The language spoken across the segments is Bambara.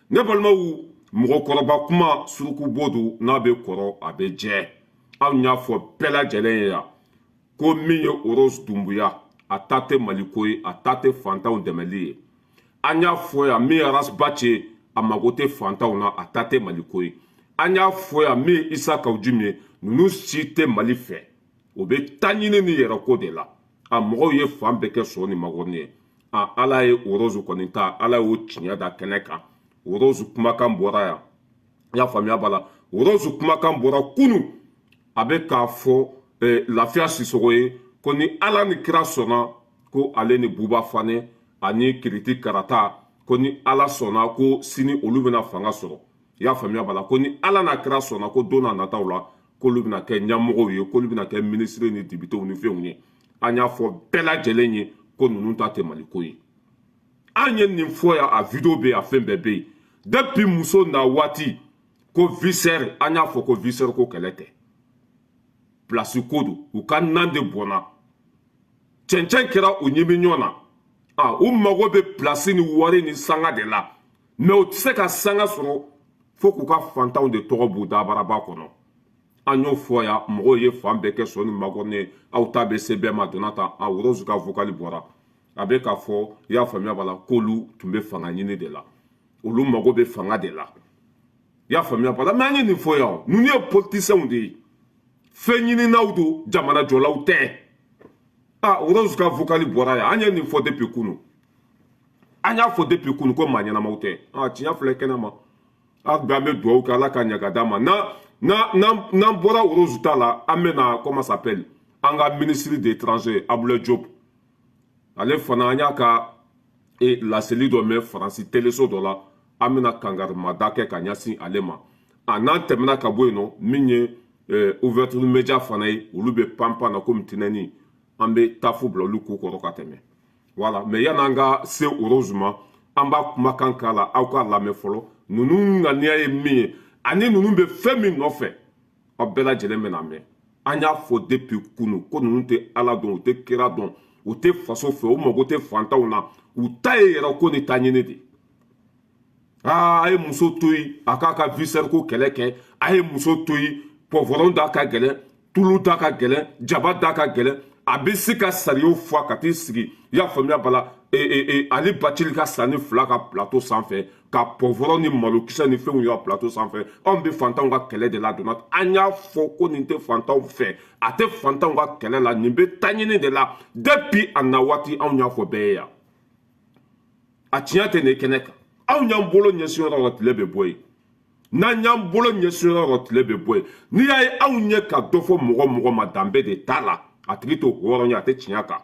ne balimaw mɔgɔkɔrɔba kuma suruku bodu n'a bɛ kɔrɔ a bɛ jɛ anw y'a fɔ bɛɛ lajɛlen ye yan ko min ye Rose Dumbuya a ta tɛ maliko ye a ta tɛ fantanw dɛmɛli ye an y'a fɔ yan min ye Arasbache a mago tɛ fantanw na a ta tɛ maliko ye an y'a fɔ yan min ye Isa Kawujim ye ninnu si tɛ Mali fɛ o bɛ taa ɲini ni yɛrɛko de la a mɔgɔw ye fan bɛɛ kɛ sɔn ni magɔrɔni ye ala ye Rose kɔni ta ala y'o tiɲɛ da kɛnɛ kan Rose kumakan bɔra yan i y'a faamuya b'a la Rose kumakan bɔra kunu a bɛ k'a fɔ Lafiya Sisoko ye ko ni ala ni kira sɔnna ko ale ni Buba Fane ani Kiriti Karata ko ni ala sɔnna ko sini olu bɛna fanga sɔrɔ i y'a faamuya b'a la ko ni ala n'a kira sɔnna ko don n'a nataw la k'olu bɛna kɛ ɲɛmɔgɔw ye k'olu bɛna kɛ minisiri ni dibitew ni fɛnw ye an y'a fɔ bɛɛ lajɛlen ye ko ninnu ta tɛ maliko ye an ye nin fɔ yan a video bɛ yen a fɛn bɛɛ bɛ yen depuis muso na waati ko viseur an y'a fɔ ko viseur ko kɛlɛ tɛ place ko don u ka nan de bɔnna cɛncɛn kɛra u ɲimi ɲɔgɔn na u mago bɛ place ni wari ni sanga de la mais u tɛ se ka sanga sɔrɔ fo k'u ka fantanw de tɔgɔ b'u dabaraba kɔnɔ an y'o fɔ yan mɔgɔw ye fan bɛɛ kɛ sɔni magɔrɔni ye aw ta bɛ se bɛɛ ma donna tan Rose ka vocal bɔra a bɛ k'a fɔ i y'a faamuya b'a la k'olu tun bɛ fanga ɲini de la olu mago bɛ fanga de la i y'a faamuya b'a la mais an ye nin fɔ yan ninnu ye politiciens de ye fɛn ɲininaw don jamana jɔlaw tɛ Rose ka vocal bɔra yan an ye nin fɔ depuis kunu an y'a fɔ depuis kunu ko maa ɲɛnamaw tɛ tiɲɛ filɛ kɛnɛ ma bɛ an bɛ dugawu kɛ ala ka ɲɛ ka d'a ma n'an bɔra Rose ta la an bɛna comment ça s'appelle an ka ministre des étrangers Abdoulaye Diop ale fana an y'a ka laseli dɔ mɛn Faransi teleso dɔ la an bɛna kangarimada kɛ ka ɲɛsin ale ma n'an tɛmɛna ka bɔ yen nɔ min ye ouverture média fana ye olu bɛ panpan na komi tinɛni an bɛ taafu bila olu ko kɔrɔ ka tɛmɛ voilà mais yan'an ka se Rose ma an b'a kumakan k'a la aw k'a lamɛn fɔlɔ ninnu ŋaniya ye min ye ani ninnu bɛ fɛn min nɔfɛ aw bɛɛ lajɛlen bɛna mɛn an y'a fɔ depuis kunu ko ninnu tɛ ala dɔn u tɛ kira dɔn u tɛ faso fɛ u mago tɛ fantanw na u ta ye yɛrɛ ko ni taɲini de a ye muso to yen a k'a ka viseur ko kɛlɛ kɛ a ye muso to yen pɔvɔrɔn da ka gɛlɛn tulu da ka gɛlɛn jaba da ka gɛlɛn a bɛ se ka sariyaw fɔ ka t'i sigi i y'a faamuya bala Ali Bacili ka sanni fila ka plateau sanfɛ ka pɔvɔrɔn ni malokisɛ ni fɛnw y'a plateau sanfɛ anw bɛ fantanw ka kɛlɛ de la donna an y'a fɔ ko nin tɛ fantanw fɛ a tɛ fantanw ka kɛlɛ la nin bɛ taɲini de la depuis a na waati anw y'a fɔ bɛɛ ye yan a tiɲɛ tɛ nin kɛnɛ kan anw y'an bolo ɲɛsin yɔrɔ la tile bɛ bɔ yen n'an y'an bolo ɲɛsin yɔrɔ la tile bɛ bɔ yen n'i y'a ye anw ɲɛ ka dɔ fɔ mɔgɔ mɔgɔ ma danbe de t'a la a tigi t'o hɔrɔn ye a tɛ tiɲɛ kan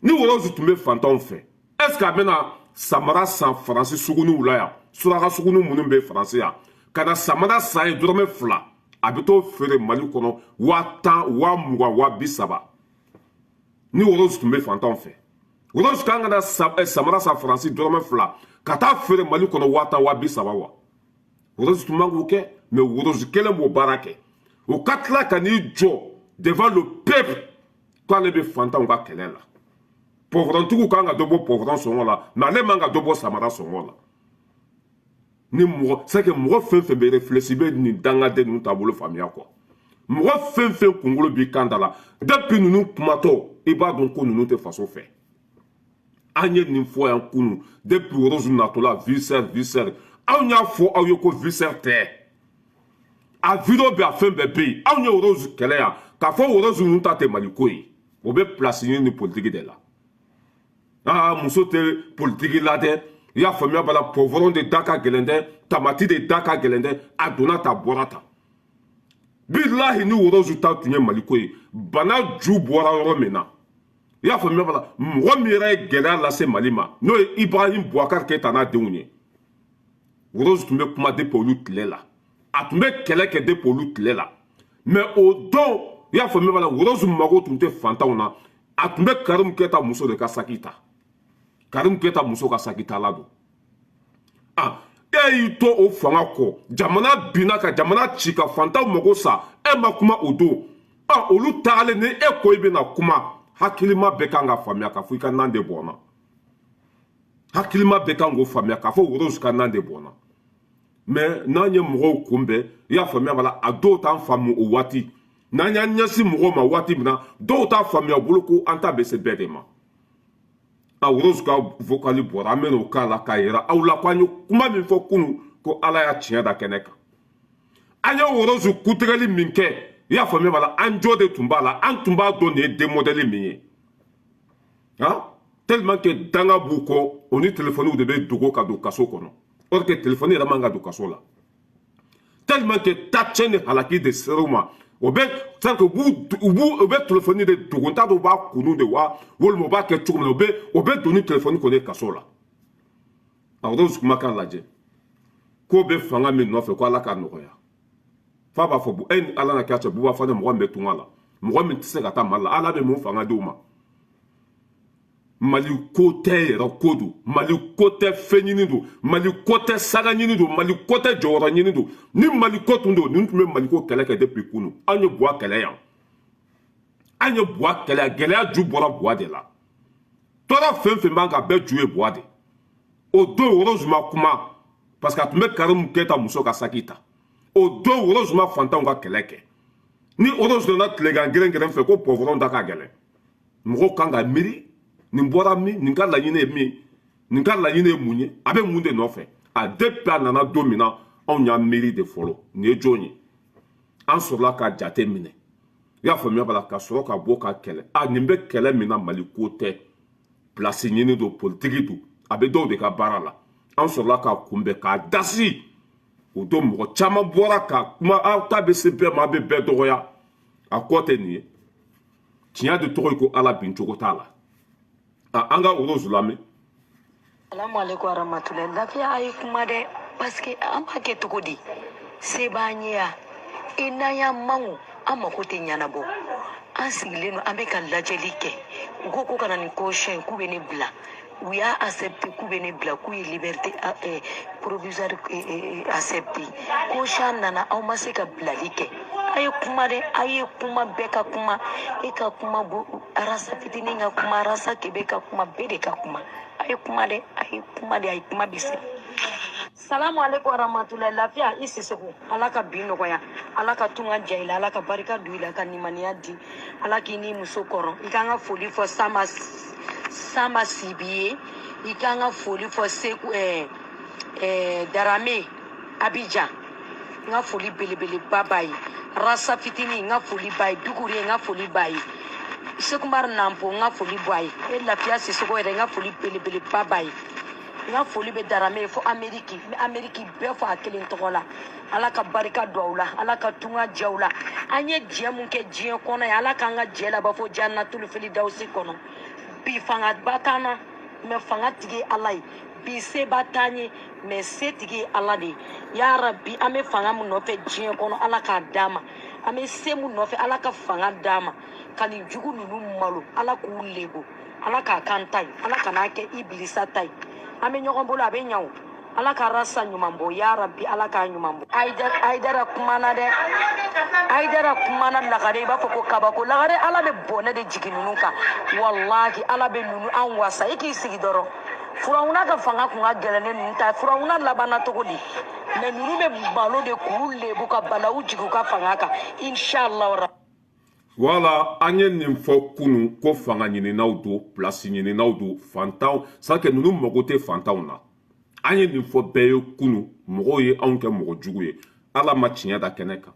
ni Rose tun bɛ fantanw fɛ est-ce que a bɛna samara san Faransi suguniw la yan suraka suguniw minnu bɛ Faransi yan ka na samara san ye dɔrɔmɛ 2 a bɛ t'o feere Mali kɔnɔ 10,000 20,000 30,000 ni Rose tun bɛ fantanw fɛ Rose kan ka na samara san Faransi dɔrɔmɛ 2 ka taa feere Mali kɔnɔ 10,000 30,000 wa Rose tun man k'o kɛ mais Rose kelen b'o baara kɛ o ka tila ka n'i jɔ devant le peuple k'ale bɛ fantanw ka kɛlɛ la pɔvɔrɔntigiw kan ka dɔ bɔ pɔvɔrɔn sɔngɔ la mais ale man ka dɔ bɔ samara sɔngɔ la ni mɔgɔ c'est que mɔgɔ fɛn fɛn bɛ réfléchi bɛ nin dangaden ninnu taabolo faamuya quoi mɔgɔ fɛn fɛn kunkolo b'i kan da la depuis ninnu kumatɔ i b'a dɔn ko ninnu tɛ faso fɛ an ye nin fɔ yan kunu depuis Rose natɔla viseur anw y'a fɔ aw ye ko viseur tɛ a video bɛ a fɛn bɛɛ bɛ yen anw ye Rose kɛlɛ yan k'a fɔ Rose ninnu ta tɛ maliko ye o bɛ place ɲini ni politique de la muso tɛ politique la dɛ i y'a faamuya bala pɔvɔrɔn de da ka gɛlɛn dɛ tamati de da ka gɛlɛn dɛ a donna ta bɔra ta bilahi ni Rose ta tun ye maliko ye bana ju bɔra yɔrɔ min na i y'a faamuya bala mɔgɔ min yɛrɛ ye gɛlɛya lase Mali ma n'o ye Ibrahim Boubacar Keïta n'a denw ye Rose tun bɛ kuma depuis olu tile la a tun bɛ kɛlɛ kɛ depuis olu tile la mais o don i y'a faamuya bala Rose mago tun tɛ fantanw na a tun bɛ Karim Keïta muso de ka saki ta Karim Keïta muso ka saki ta la don e y'i to o fanga kɔ jamana binna ka jamana ci ka fantanw mago sa e ma kuma o don olu tagalen ni e ko i bɛna kuma hakilima bɛɛ kan ka faamuya k'a fɔ i ka nan de bɔnna hakilima bɛ kan k'o faamuya k'a fɔ Rose ka nan de bɔnna mais n'an ye mɔgɔw kunbɛn i y'a faamuya bala a dɔw t'an faamu o waati n'an y'an ɲɛsin mɔgɔw ma waati min na dɔw t'a faamuya bolo ko an ta bɛ se bɛɛ de ma a Rose ka vocali bɔra an bɛn'o k'a la k'a yira aw la ko an ye kuma min fɔ kunun ko Ala y'a tiɲɛ da kɛnɛ kan an ye Rose kutigɛli min kɛ i y'a faamuya bala an jɔ de tun b'a la an tun b'a dɔn nin ye démodèle min ye tellement que danga b'u kɔ o ni téléphone de bɛ dogo ka don kaso kɔnɔ or que téléphone yɛrɛ man ka don kaso la tellement que tacɛ ni halaki de ser'u ma o bɛ c'est que u bɛ téléphone de dogo n t'a dɔn u b'a kunu de wa walima u b'a kɛ cogo min na o bɛ don ni téléphone kɔni ye kaso la a Rose kumakan lajɛ k'o bɛ fanga min nɔfɛ ko Ala k'a nɔgɔya fa b'a fɔ e ni Ala na kɛ cɛ Buba Fane mɔgɔ min bɛ tunga la mɔgɔ min tɛ se ka taa Mali la Ala bɛ mun fanga d'u ma Mali ko tɛ yɛrɛ ko don Mali ko tɛ fɛn ɲini don Mali ko tɛ saga ɲini don Mali ko tɛ jɔyɔrɔ ɲini don ni Mali ko tun don nin tun bɛ Mali ko kɛlɛ kɛ depuis kunu an ye Buwa kɛlɛ yan an ye Buwa kɛlɛ gɛlɛya ju bɔra Buwa de la tɔɔrɔ fɛn fɛn b'an kan bɛɛ ju ye Buwa de o don Rose ma kuma parce que a tun bɛ Karimu Keyita muso ka saki ta o don Rose ma fantanw ka kɛlɛ kɛ ni Rose nana tilegan gɛrɛn fɛ ko pɔfɔrɔn da ka gɛlɛn mɔgɔw kan ka miiri nin bɔra min nin ka laɲini ye min nin ka laɲini ye mun ye a bɛ mun de nɔfɛ a depuis a nana don min na anw y'a miiri de fɔlɔ nin ye jɔn ye an sɔrɔla ka jate minɛ i y'a faamuya bala ka sɔrɔ ka bɔ ka kɛlɛ nin bɛ kɛlɛ min na Mali ko tɛ place ɲini don politique don a bɛ dɔw de ka baara la an sɔrɔla ka kunbɛn k'a dasi o don mɔgɔ caman bɔra ka kuma aw ta bɛ se bɛɛ ma a bɛ bɛɛ dɔgɔya a kɔ tɛ nin ye tiɲɛ de tɔgɔ ye ko Ala bin cogo t'a la an ka Rose lamɛn. Salamu alaikum warahmatullahi lafiya ayi kuma dɛ parce que an b'a kɛ cogo di se b'an ye yan i n'an y'an mangu an mako tɛ ɲɛnabɔ an sigilen don an bɛ ka lajɛli kɛ u ko ko ka na nin caution k'u bɛ ne bila u y'a accepté k'u bɛ ne bila k'u ye liberté provisoire accepté caution nana aw ma se ka bilali kɛ a ye kuma dɛ a ye kuma bɛɛ ka kuma e ka kuma arasa fitinin ka kuma arasa kebe ka kuma bɛɛ de ka kuma a ye kuma dɛ a ye kuma de a ye kuma bi se salamu alaikum warahmatullahi lafiya i Sisoko Ala ka bin nɔgɔya Ala ka tunga ja i la Ala ka barika don i la ka nimaniya di Ala k'i ni muso kɔrɔ i kan ka foli fɔ Sama Sibi ye i kan ka foli fɔ Seku Darame Abidjan n ka foli belebeleba b'a ye rasa fitinin n ka foli b'a ye Duguri n ka foli b'a ye Sekumari Nampo n ka foli b'a ye e lafiya Sisoko yɛrɛ n ka foli belebeleba b'a ye n ka foli bɛ Darame fo Amérique bɛɛ fɔ a kelen tɔgɔ la Ala ka barika don aw la Ala ka tunga ja aw la an ye jɛ mun kɛ diɲɛ kɔnɔ ye Ala k'an ka jɛ laban fo Jannatul Firdausi kɔnɔ bi fangaba t'an na mais fanga tigi ye Ala ye bi seba t'an ye mais se tigi ye Ala de ye ya Rabbi an bɛ fanga mun nɔfɛ diɲɛ kɔnɔ Ala k'a d'an ma an bɛ se mun nɔfɛ Ala ka fanga d'an ma ka nin jugu ninnu malo Ala k'u lebo Ala k'a k'an ta ye Ala kan'a kɛ Ibilisa ta ye an bɛ ɲɔgɔn bolo a bɛ ɲa o Ala ka rasa ɲuman bɔ ya Rabbi Ala k'a ɲuman bɔ Aidara kumana dɛ Aidara kumana lagare i b'a fɔ ko kabako lagare Ala bɛ bɔnɛ de jigin ninnu kan wallahi Ala bɛ ninnu an wasa i k'i sigi dɔrɔn Firawuna ka fanga kun ka gɛlɛn ne ninnu ta Firawuna labanna cogo di mais ninnu bɛ malo de k'u lebu ka balawu jigin u ka fanga kan inshallah Voilà, an ye nin fɔ kunun ko fanga ɲininaw don place ɲininaw don fantanw c'est que ninnu mago tɛ fantanw na an ye nin fɔ bɛɛ ye kunun mɔgɔw ye anw kɛ mɔgɔ jugu ye Ala ma tiɲɛ da kɛnɛ kan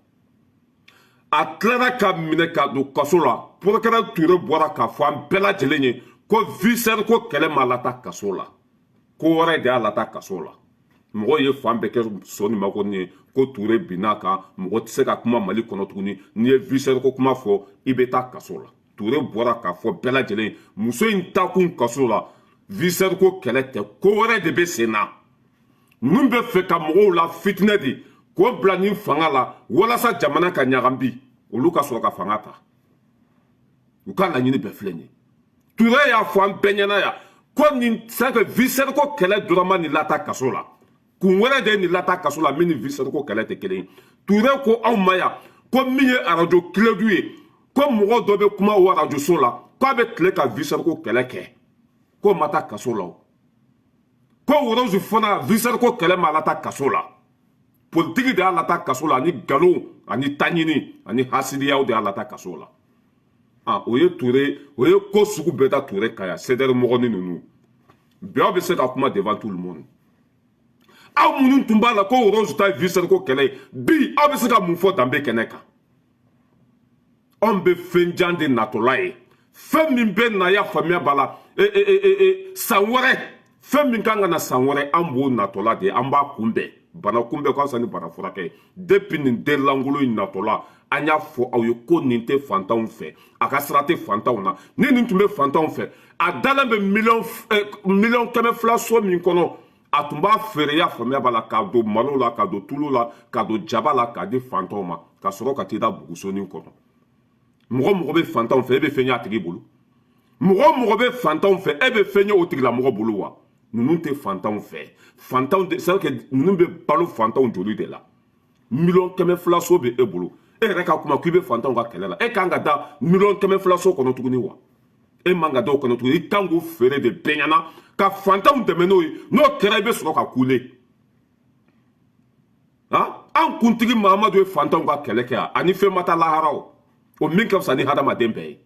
a tilara ka minɛ ka don kaso la Procureur Ture bɔra k'a fɔ an bɛɛ lajɛlen ye ko Visser ko kɛlɛ ma lata kaso la ko wɛrɛ de y'a lata kaso la mɔgɔw ye fan bɛɛ kɛ sɔni ma ko nin ye ko Ture binna kan mɔgɔ tɛ se ka kuma Mali kɔnɔ tuguni n'i ye Visser ko kuma fɔ i bɛ taa kaso la Ture bɔra k'a fɔ bɛɛ lajɛlen muso in takun kaso la Visser ko kɛlɛ tɛ ko wɛrɛ de bɛ sen na ninnu bɛ fɛ ka mɔgɔw la fitinɛ de k'o bila nin fanga la walasa jamana ka ɲagami olu ka sɔrɔ ka fanga ta u ka laɲini bɛɛ filɛ nin ye Ture y'a fɔ an bɛɛ ɲɛna yan ko nin c'est que Visser ko kɛlɛ dɔrɔn ma nin lata kaso la kun wɛrɛ de ye nin lata kaso la min ni Visser ko kɛlɛ tɛ kelen ye Ture ko anw ma yan ko min ye arajo kiledu ye ko mɔgɔ dɔ bɛ kuma o arajo so la k'a bɛ tile ka Visser ko kɛlɛ kɛ k'o ma taa kaso la ko Rose fana viseur ko kɛlɛ ma lata kaso la politique de y'a lata kaso la ani galon ani taɲini ani hasidiyaw de y'a lata kaso la o ye Touré o ye ko sugu bɛɛ da Touré kan yan CDR mɔgɔni ninnu bi aw bɛ se ka kuma devant tout le monde aw minnu tun b'a la ko Rose ta ye viseur ko kɛlɛ bi aw bɛ se ka mun fɔ Danbe kɛnɛ kan anw bɛ fɛn jan de natɔla ye fɛn min bɛ na ya faamuya b'a la san wɛrɛ fɛn min kan ka na san wɛrɛ an b'o natɔla de an b'a kunbɛn bana kunbɛn ka fisa ni bana furakɛ depuis nin den langolo in natɔla an y'a fɔ aw ye ko nin tɛ fantanw fɛ a ka sira tɛ fantanw na ni nin tun bɛ fantanw fɛ a dalen bɛ miliyɔn 200 so min kɔnɔ a tun b'a feere ya faamuya b'a la k'a don malo la k'a don tulu la k'a don jaba la k'a di fantanw ma ka sɔrɔ ka t'i da bugusoni kɔnɔ mɔgɔ mɔgɔ bɛ fantanw fɛ e bɛ fɛn ye a tigi bolo mɔgɔ mɔgɔ bɛ fantanw fɛ e bɛ fɛn ye o tigilamɔgɔ bolo wa ninnu tɛ fantanw fɛ fantanw de c'est à dire que ninnu bɛ balo fantanw joli de la miliyɔn 200 so bɛ e bolo e yɛrɛ ka kuma k'i bɛ fantanw ka kɛlɛ la e kan ka da miliyɔn 200 so kɔnɔ tuguni wa e man ka da o kɔnɔ tuguni i kan k'o feere de bɛɛ ɲɛna ka fantanw dɛmɛ n'o ye n'o kɛra i bɛ sɔrɔ ka kule an kuntigi Mahamadu ye fantanw ka kɛlɛ kɛ yan ani fɛn ma taa lahara o min ka fisa ni hadamaden bɛɛ ye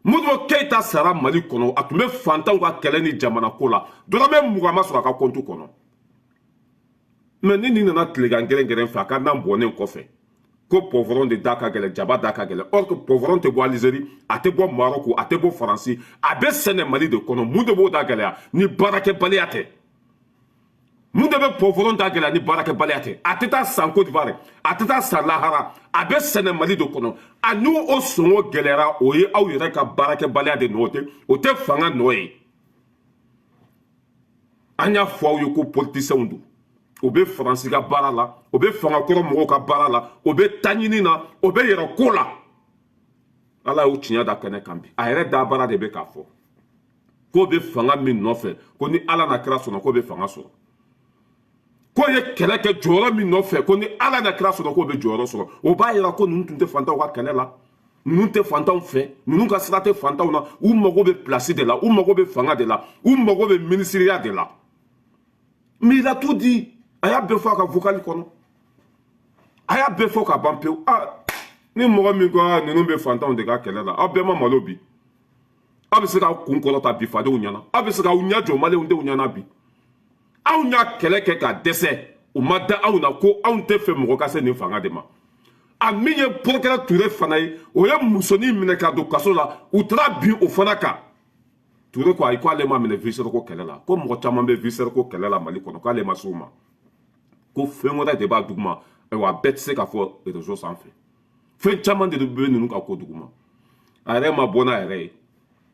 Modibo Keita sara Mali kɔnɔ a tun bɛ fantanw ka kɛlɛ ni jamana ko la dɔrɔmɛ 20 ma sɔrɔ a ka compte kɔnɔ mais ni nin nana tilegan gɛrɛn fɛ a ka nan bɔnnen kɔfɛ ko pɔvɔrɔn de da ka gɛlɛ jaba da ka gɛlɛ or que pɔvɔrɔn tɛ bɔ Algérie a tɛ bɔ Maroc a tɛ bɔ Faransi a bɛ sɛnɛ Mali de kɔnɔ mun de b'o da gɛlɛya ni baarakɛbaliya tɛ mun de bɛ pɔvɔrɔn da gɛlɛya ni baarakɛbaliya tɛ a tɛ taa san Côte d'Ivoire a tɛ taa san lahara a bɛ sɛnɛ Mali de kɔnɔ a n'o o sɔngɔ gɛlɛyara o ye aw yɛrɛ ka baarakɛbaliya de nɔ o tɛ fanga nɔ ye an y'a fɔ aw ye ko politisiyɛnw don o bɛ Faransi ka baara la o bɛ fangakɔrɔ mɔgɔw ka baara la o bɛ taɲini na o bɛ yɛrɛ ko la ala y'o tiɲɛ da kɛnɛ kan bi a yɛrɛ da baara de bɛ k'a fɔ k'o bɛ fanga min nɔfɛ ko ni ala na kira sɔnna k'o bɛ fanga sɔrɔ k'o ye kɛlɛ kɛ jɔyɔrɔ min nɔfɛ ko ni ala na kira sɔnna k'o bɛ jɔyɔrɔ sɔrɔ o b'a yira ko ninnu tun tɛ fantanw ka kɛlɛ la ninnu tɛ fantanw fɛ ninnu ka sira tɛ fantanw na u mago bɛ place de la u mago bɛ fanga de la u mago bɛ minisiriya de la mais il a tout dit a y'a bɛɛ fɔ a ka vocal kɔnɔ a y'a bɛɛ fɔ ka ban pewu ni mɔgɔ min ko ninnu bɛ fantanw de ka kɛlɛ la aw bɛɛ ma malo bi aw bɛ se k'aw kun kɔrɔta bi fadenw ɲɛna aw bɛ se k'aw ɲɛ jɔ maliyɛnw denw ɲɛna bi anw y'a kɛlɛ kɛ ka dɛsɛ o ma da anw na ko anw tɛ fɛ mɔgɔ ka se nin fanga de ma a min ye Boubacar Touré fana ye o ye musonin minɛ ka don kaso la u taara bin o fana kan Touré ko ayi ko ale ma minɛ viseur ko kɛlɛ la ko mɔgɔ caman bɛ viseur ko kɛlɛ la Mali kɔnɔ k'ale ma s'o ma ko fɛn wɛrɛ de b'a duguma wa bɛɛ tɛ se ka fɔ réseau sanfɛ fɛn caman de bɛ ninnu ka ko duguma a yɛrɛ ma bɔ n'a yɛrɛ ye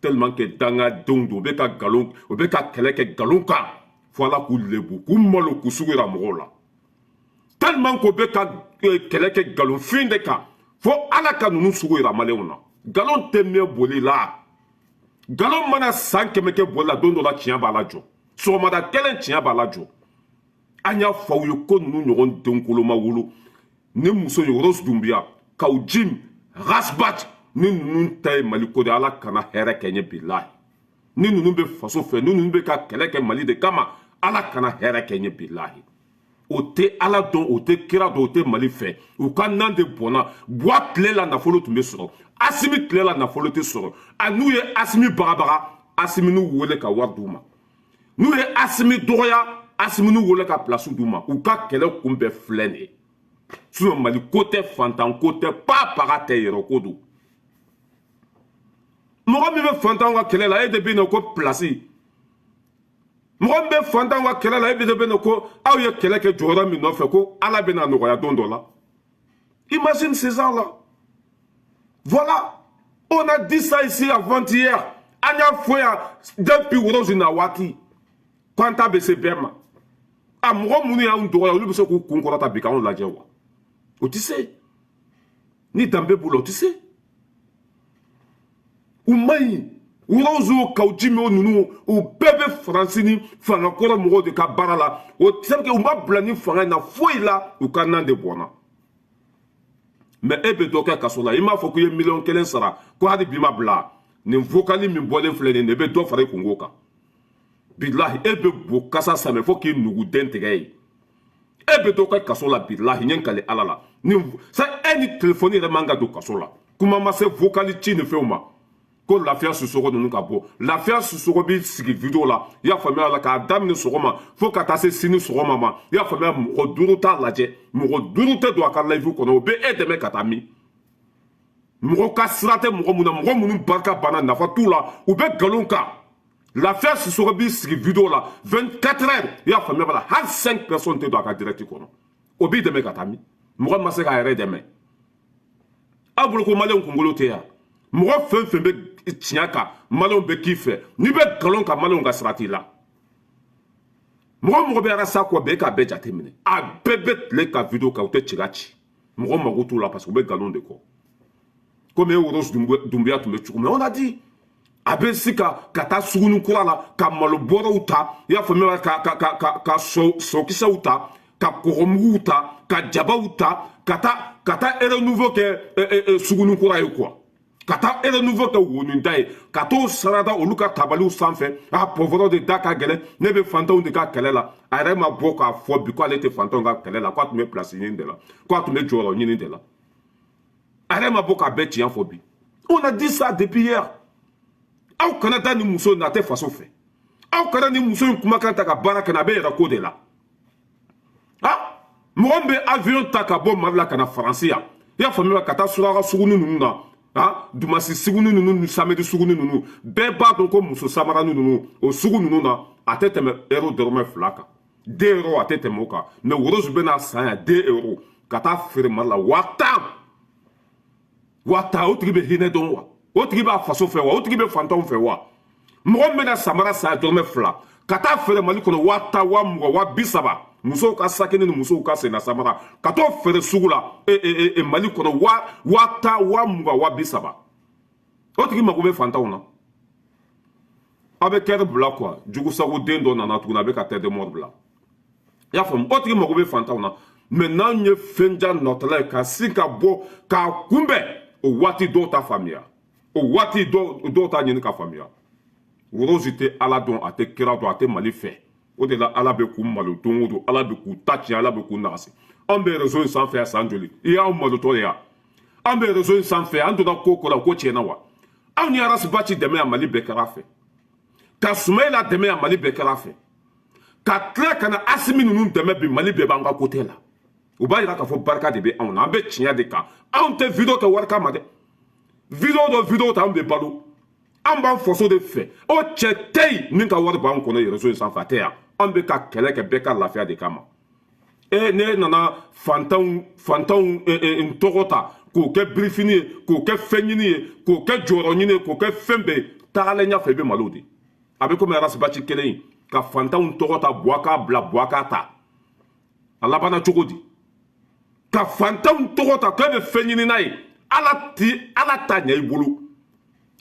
tellement que dangadenw don u bɛ ka nkalon u bɛ ka kɛlɛ kɛ nkalon kan fo ala k'u lebu k'u malo k'u sugu yira mɔgɔw la tellement k'u bɛ ka kɛlɛ kɛ nkalonfin de kan fo ala ka ninnu sugu yira maliyɛnw na nkalon tɛ mɛn boli la nkalon mana san 100 kɛ boli la don dɔ la tiɲɛ b'a la jɔ sɔgɔmada kelen tiɲɛ b'a la jɔ an y'a fɔ aw ye ko ninnu ɲɔgɔn denkolon ma wolo ni muso ye Rose Dumbuya Kawu Jim Rasbat ni ninnu ta ye Mali ko de ala kana hɛrɛ kɛ ɲɛ bilahi ni ninnu bɛ faso fɛ ni ninnu bɛ ka kɛlɛ kɛ Mali de kama ala kana hɛrɛ kɛ ɲɛ bilahi o tɛ ala dɔn o tɛ kira dɔn o tɛ Mali fɛ u ka nan de bɔnna buwa tile la nafolo tun bɛ sɔrɔ Asimi tile la nafolo tɛ sɔrɔ a n'u ye Asimi bagabaga Asimi n'u wele ka wari d'u ma n'u ye Asimi dɔgɔya Asimi n'u wele ka place d'u ma u ka kɛlɛ kunbɛn filɛ nin ye sinon Mali ko tɛ fantan ko tɛ papaga tɛ yɛrɛ ko don mɔgɔ min bɛ fantanw ka kɛlɛ la e de bɛ yen ko place mɔgɔ min bɛ fantanw ka kɛlɛ la e de bɛ yen ko aw ye kɛlɛ kɛ jɔyɔrɔ min nɔfɛ ko ala bɛna nɔgɔya don dɔ la imagine ces gens là voilà on a dit ça ici avant-hier an y'a fɔ yan depuis Rose na waati k'an ta bɛ se bɛɛ ma a mɔgɔ minnu y'anw dɔgɔya olu bɛ se k'u kun kɔrɔta bi k'anw lajɛ wa o tɛ se ni danbe b'u la o tɛ se u ma ɲi Rose Kawu Jim ninnu u bɛɛ bɛ Faransi ni fangakɔrɔ mɔgɔw de ka baara la o tɛ se u ma bila ni fanga in na foyi la u ka nan de bɔnna mais e bɛ dɔ kɛ kaso la i m'a fɔ k'i ye miliyɔn 1 sara ko hali bi ma bila nin vocal min bɔlen filɛ nin ye i bɛ dɔ fara i kungo kan billahi e be bo kasa same fo ki nugu den tigɛ ye e be to ka kaso la billahi ɲɛ kale ala la ni sa e ni telefoni yɛrɛ man ka don kaso la kuma ma se vocali ci ni fɛnw ma ko lafiya susogo ninnu ka bɔ lafiya susogo bi sigi video la i y'a faamuya la k'a daminɛ sɔgɔma fo ka taa se sini sɔgɔma ma i y'a faamuya mɔgɔ 5 t'a lajɛ mɔgɔ 5 tɛ don a ka live kɔnɔ o bɛ e dɛmɛ ka taa min mɔgɔ ka sira tɛ mɔgɔ mun na mɔgɔ minnu barika banna nafa t'u la u bɛ nkalon kan lafiya susogo bi sigi video la 24 heures i y'a faamuya bala hali 5 personnes tɛ don a ka direct kɔnɔ o b'i dɛmɛ ka taa min mɔgɔ ma se k'a yɛrɛ dɛmɛ aw bolo ko maliyɛnw kunkolo tɛ yan mɔgɔ fɛn fɛn bɛ tiɲɛ kan maliyɛnw bɛ k'i fɛ n'i bɛ nkalon kan maliyɛnw ka sira t'i la mɔgɔ mɔgɔ bɛ arasa kɔ bɛɛ k'a bɛɛ jateminɛ a bɛɛ bɛ tile ka video kan u tɛ ciga ci mɔgɔ mago t'u la parce que u bɛ nkalon de kɔ komi Worosi Dunbuya tun bɛ cogo min on a dit a bɛ se ka taa suguni kura la ka malo bɔrɔw ta i y'a faamuya ka sɔkisɛw ta ka kɔgɔmuguw ta ka jabaw ta ka taa renouveau kɛ suguni kura ye quoi ka taa renouveau kɛ woninda ye ka t'o sarada olu ka tabaliw sanfɛ a pɔfɔrɔ de da ka gɛlɛn ne bɛ fantanw de ka kɛlɛ la a yɛrɛ ma bɔ k'a fɔ bi k'ale tɛ fantanw ka kɛlɛ la k'a tun bɛ place ɲini de la k'a tun bɛ jɔyɔrɔ ɲini de la a yɛrɛ ma bɔ k'a bɛɛ tiɲɛ fɔ bi on a dit ça depuis hier aw kana taa ni muso in a tɛ faso fɛ aw kana ni muso in kumakan ta ka baara kɛ a bɛ yɛrɛ ko de la mɔgɔ min bɛ avion ta ka bɔ Mali la ka na Faransi yan i y'a faamuya ka taa suraka suguni ninnu na dumasi suguni ninnu ni samedi suguni ninnu bɛɛ b'a dɔn ko muso samarani ninnu o sugu ninnu na a tɛ tɛmɛ euro dɔrɔmɛ 2 kan 2 euros a tɛ tɛmɛ o kan mais Worosi bɛ n'a san yan 2 euros ka taa feere Mali la 1000 o tigi bɛ hinɛ dɔn wa o tigi b'a faso fɛ wa o tigi bɛ fantanw fɛ wa mɔgɔ min bɛna samara san dɔrɔmɛ 2 ka taa feere Mali kɔnɔ 1000 20 30 musow ka sakini ni musow ka senna samara ka t'o feere sugu la Mali kɔnɔ 1000 20 30 o tigi mago bɛ fantanw na a bɛ kɛri bila quoi jugusago den dɔ nana tuguni a bɛ ka tête de mort bila i y'a faamu o tigi mago bɛ fantanw na mais n'anw ye fɛnja nɔtɔla ye ka sin ka bɔ k'a kunbɛn o waati dɔw t'a faamuya o waati dɔw t'a ɲini ka faamuya Worosi tɛ ala dɔn a tɛ kira dɔn a tɛ Mali fɛ o de la ala bɛ k'u malo don o don ala bɛ k'u ta tiɲɛ ala bɛ k'u nagasi an bɛ réseau in sanfɛ yan san joli i y'anw malotɔ de yan an bɛ réseau in sanfɛ an donna ko la ko tiɲɛna wa anw ni Arasibaci dɛmɛ yan Mali bɛɛ kɛra fɛ ka Sumayila dɛmɛ yan Mali bɛɛ kɛra fɛ ka tila ka na Asimi ninnu dɛmɛ bi Mali bɛɛ b'an ka côté la u b'a yira k'a fɔ barika de bɛ anw na an bɛ tiɲɛ de kan anw tɛ video kɛ wari kama dɛ video ta anw bɛ balo an b'an faso de fɛ o cɛ tɛ yen min ka wari b'an kɔnɔ réseau in sanfɛ a tɛ yan an bɛ ka kɛlɛ kɛ bɛɛ ka lafiya de kama ne nana fantanw tɔgɔ ta k'o kɛ birifini ye k'o kɛ fɛn ɲini ye k'o kɛ jɔyɔrɔ ɲini ye k'o kɛ fɛn bɛɛ tagalen ɲɛfɛ i bɛ malo de a bɛ komi Arasibaci kelen in ka fantanw tɔgɔ ta Buwaka bila Buwaka ta a labanna cogo di ka fantanw tɔgɔ ta k'e bɛ fɛn ɲini n'a ye ala t'a ɲɛ i bolo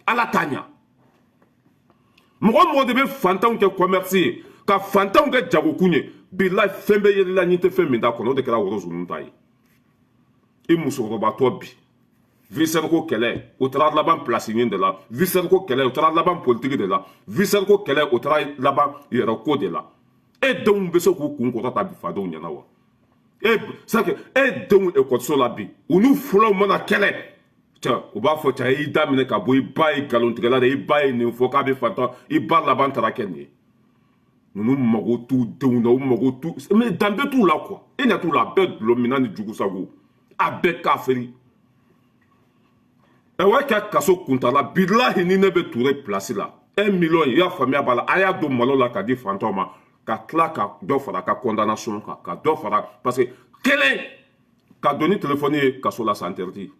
ala t'a ɲɛ mɔgɔ de bɛ fantanw kɛ commerce ye ka fantanw kɛ jagokun ye bilahi fɛn bɛ yɛlɛla ɲi tɛ fɛn min t'a kɔnɔ o de kɛra Worosi ninnu ta ye i musokɔrɔbatɔ bi visɛri ko kɛlɛ o taara laban place ɲini de la visɛri ko kɛlɛ o taara laban politique de la visɛri ko kɛlɛ o taara laban yɛrɛ ko de la e denw bɛ se k'u kun kɔrɔta bi fadenw ɲɛna wa e denw ekɔliso la bi u n'u fulaw mana kɛlɛ cɛ u b'a fɔ cɛ y'i daminɛ ka bɔ i ba ye nkalontigɛla de i ba ye nin fɔ k'a bɛ fantan i ba laban taara kɛ nin ye ninnu mago t'u denw na u mago t'u mais danbe t'u la quoi e ɲɛ t'u la a bɛɛ dulɔ minna ni jugusago a bɛɛ kafiri wa kɛ kaso kuntala bilahi ni ne bɛ Ture place la 1 million i y'a faamuya b'a la a y'a don malo la ka di fantanw ma ka tila ka dɔ fara ka condamnation kan ka dɔ fara parce que kelen ka don ni téléphone ye kaso la c'est interdit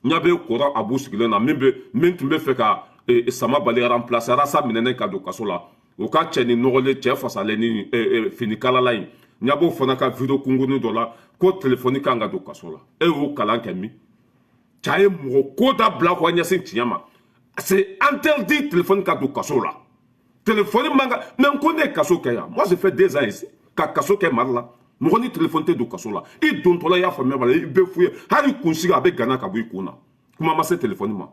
ɲa bɛ kɔrɔ Abu sigilen na min tun bɛ fɛ ka sama bali remplacer Arasa minɛnen ka don kaso la o ka cɛ ni nɔgɔlen cɛ fasalen ni finikalala in ɲa b'o fana ka video kunkurunin dɔ la ko téléphone kan ka don kaso la e y'o kalan kɛ min cɛ ye mɔgɔ ko da bila k'a ɲɛsin tiɲɛ ma c'est interdit téléphone ka don kaso la téléphone man ka mais ko ne ye kaso kɛ yan moi j'ai fait 2 ans ici ka kaso kɛ Mali la mɔgɔ ni téléphone tɛ don kaso la i dontɔla i y'a faamuya b'a la i bɛ f'u ye hali kunsigi a bɛ gana ka bɔ i kun na kuma ma se téléphone ma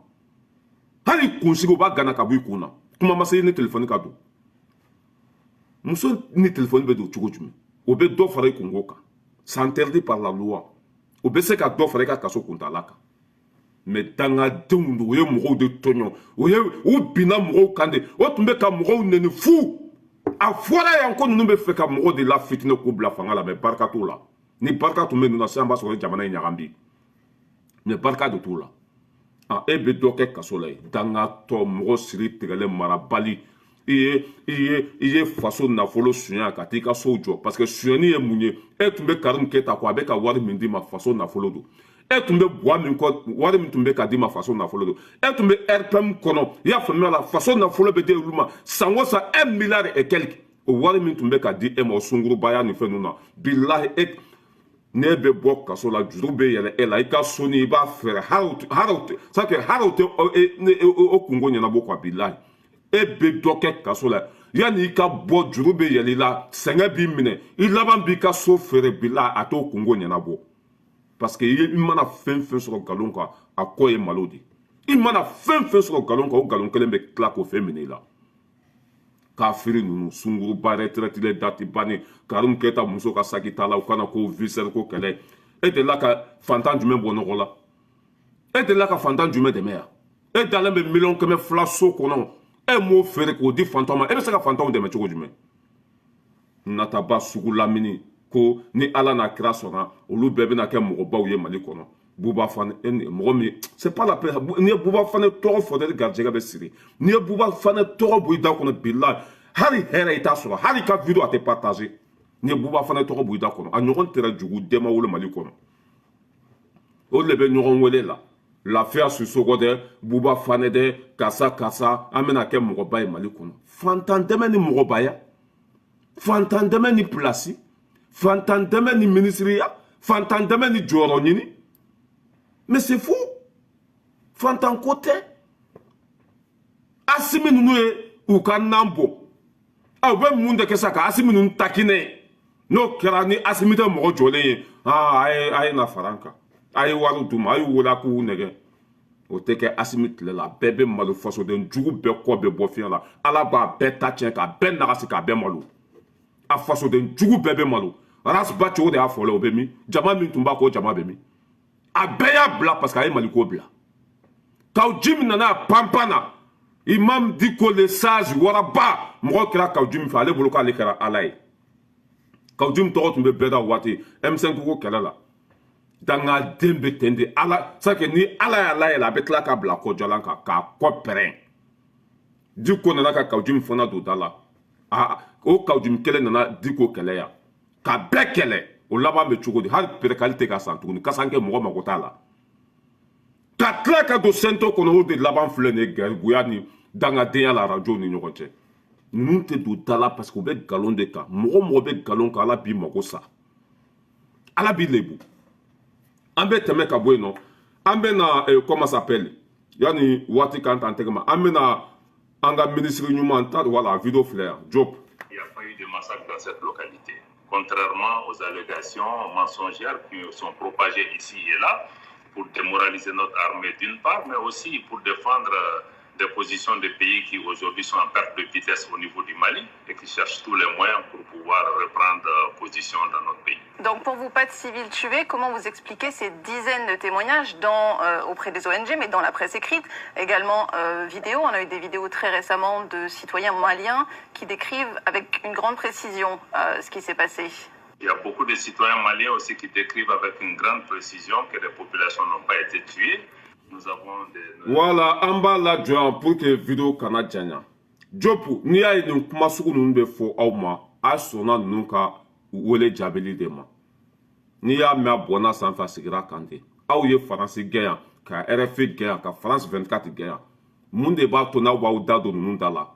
hali kunsigi o b'a gana ka bɔ i kun na kuma ma se i ni téléphone ka don muso ni téléphone bɛ don cogo jumɛn o bɛ dɔ fara i kungo kan c'est interdit par la loi o bɛ se ka dɔ fara i ka kaso kuntala kan mais dangadenw don o ye mɔgɔw de tɔɲɔ u binna mɔgɔw kan de o tun bɛ ka mɔgɔw nɛni fu a fɔra yan ko ninnu bɛ fɛ ka mɔgɔw de la fitinɛ k'u bila fanga la mais barika t'o la ni barika tun bɛ ninnu na sisan b'a sɔrɔ jamana in ɲagan bi mais barika de t'o la e bɛ dɔ kɛ kaso la yen dangatɔ mɔgɔ siri tigɛlen marabali i ye faso nafolo suɲɛ ka t'i ka sow jɔ parce que suɲɛni ye mun ye e tun bɛ Karimu Keyita kɔ a bɛ ka wari min d'i ma faso nafolo don e tun bɛ buwa min kɔ wari min tun bɛ ka d'i ma faso nafolo don e tun bɛ RPM kɔnɔ i y'a faamuya la faso nafolo bɛ di olu ma san o san 1 milliard et quelque o wari min tun bɛ ka di e ma o sungurubaya ni fɛn ninnu na bilahi ne bɛ bɔ kaso la juru bɛ yɛlɛ e la i ka so ni i b'a fɛɛrɛ haraw tɛ o kungo ɲɛnabɔ quoi bilahi e bɛ dɔ kɛ kaso la yanni i ka bɔ juru bɛ yɛlɛ i la sɛgɛn b'i minɛ i laban b'i ka so feere bilahi a t'o kungo ɲɛnabɔ parce que i mana fɛn fɛn sɔrɔ nkalon kan a kɔ ye malo de i mana fɛn fɛn sɔrɔ nkalon kan o nkalon kelen bɛ tila k'o fɛn minɛ i la kafiri ninnu sunguruba retraité dati banni Karimu Keyita muso ka saki t'a la u kana ko viscère ko kɛlɛ e delila ka fantan jumɛn bɔ nɔgɔ la e delila ka fantan jumɛn dɛmɛ yan e dalen bɛ 1,200,000 so kɔnɔ e m'o feere k'o di fantanw ma e bɛ se ka fantanw dɛmɛ cogo jumɛn nataba sugu lamini ko ni ala n'a kira sɔnna olu bɛɛ bɛna kɛ mɔgɔbaw ye Mali kɔnɔ Buba Fane mɔgɔ min c'est pas la peine n'i ye Buba Fane tɔgɔ fɔ dɛ garijɛgɛ bɛ siri n'i ye Buba Fane tɔgɔ bɔ i da kɔnɔ bilahi hali hɛrɛ i t'a sɔrɔ hali ka video a tɛ partager n'i ye Buba Fane tɔgɔ bɔ i da kɔnɔ a ɲɔgɔn tɛra jugu dɛma wolo Mali kɔnɔ o de bɛ ɲɔgɔn wele la lafiya Sisoko dɛ Buba Fane dɛ kasa an bɛna kɛ mɔgɔba ye Mali kɔnɔ fantan dɛmɛ ni mɔgɔbaya fantan dɛmɛ ni pilasi fantan dɛmɛ ni minisiriya fantan dɛmɛ ni jɔyɔrɔ ɲini mais c'est fou fantan ko tɛ Asimi ninnu ye u ka nan bɔ u bɛ mun de kɛ sa ka Asimi ninnu takinɛ n'o kɛra ni Asimi tɛ mɔgɔ jɔlen ye a ye na fara an kan a ye wari d'u ma a y'u wele a k'u nɛgɛ o tɛ kɛ Asimi tile la bɛɛ bɛ malo fasoden jugu bɛɛ kɔ bɛ bɔ fiɲɛ la ala b'a bɛɛ ta tiɲɛ k'a bɛɛ nagasi k'a bɛɛ malo a fasoden jugu bɛɛ bɛ malo rasba cogo de y'a fɔ la o bɛ min jama min tun b'a k'o jama bɛ min a bɛɛ y'a bila parce que a ye Maliko bila Kawuji min nana a panpan na Imam Diko le sage waraba mɔgɔ kɛra Kawuji min fɛ ale bolo k'ale kɛra ala ye Kawuji min tɔgɔ tun bɛ bɛɛ da waati M5 ko kɛlɛ la dangaden bɛ ten de ala c'est que ni ala y'a layɛlɛ a bɛ tila k'a bila kɔjɔlan kan k'a kɔ pɛrɛn Diko nana ka Kawuji min fana don da la o Kawuji min kelen nana Diko kɛlɛ yan ka bɛɛ kɛlɛ o laban bɛ cogo di hali perekali tɛ ka san tuguni kasankɛ mɔgɔ mako t'a la ka tila ka don sento kɔnɔ o de laban filɛ nin ye gɛribuya ni dangadenya la arajo ni ɲɔgɔn cɛ ninnu tɛ don da la parce que u bɛ nkalon de kan mɔgɔ bɛ nkalon kan ala b'i mago sa ala b'i lebu an bɛ tɛmɛ ka bɔ yen nɔ an bɛ na comment s'appelle yanni waati kan t'an tɛgɛ ma an bɛ na an ka minisiri ɲuman t'a dɔn wala video filɛ yan Diop. Il n'y a pas eu de massacre dans cette localité. Contrairement aux allégations mensongères qui sont propagées ici et là pour démoraliser notre armée d'une part, mais aussi pour défendre des positions de pays qui aujourd'hui sont en perte de vitesse au niveau du Mali et qui cherchent tous les moyens pour pouvoir reprendre position dans notre pays. Donc pour vous, pas de civils tués, comment vous expliquez ces dizaines de témoignages auprès des ONG, mais dans la presse écrite, également vidéo. On a eu des vidéos très récemment de citoyens maliens qui décrivent avec une grande précision ce qui s'est passé. Il y a beaucoup de citoyens maliens aussi qui décrivent avec une grande précision que les populations n'ont pas été tuées. Nous avons des... Voilà, an b'a lajɔ yan pour que vidéo kana janya Diop n'i y'a ye nin kuma sugu ninnu bɛ fɔ aw ma a sɔnna ninnu ka wele jaabili de ma n'i y'a mɛn a bɔnna sanfɛ a sigira kan ten aw ye Faransi gɛn yan ka RFI gɛn yan ka France 24 gɛn yan mun de b'a to n'aw b'aw da don ninnu da la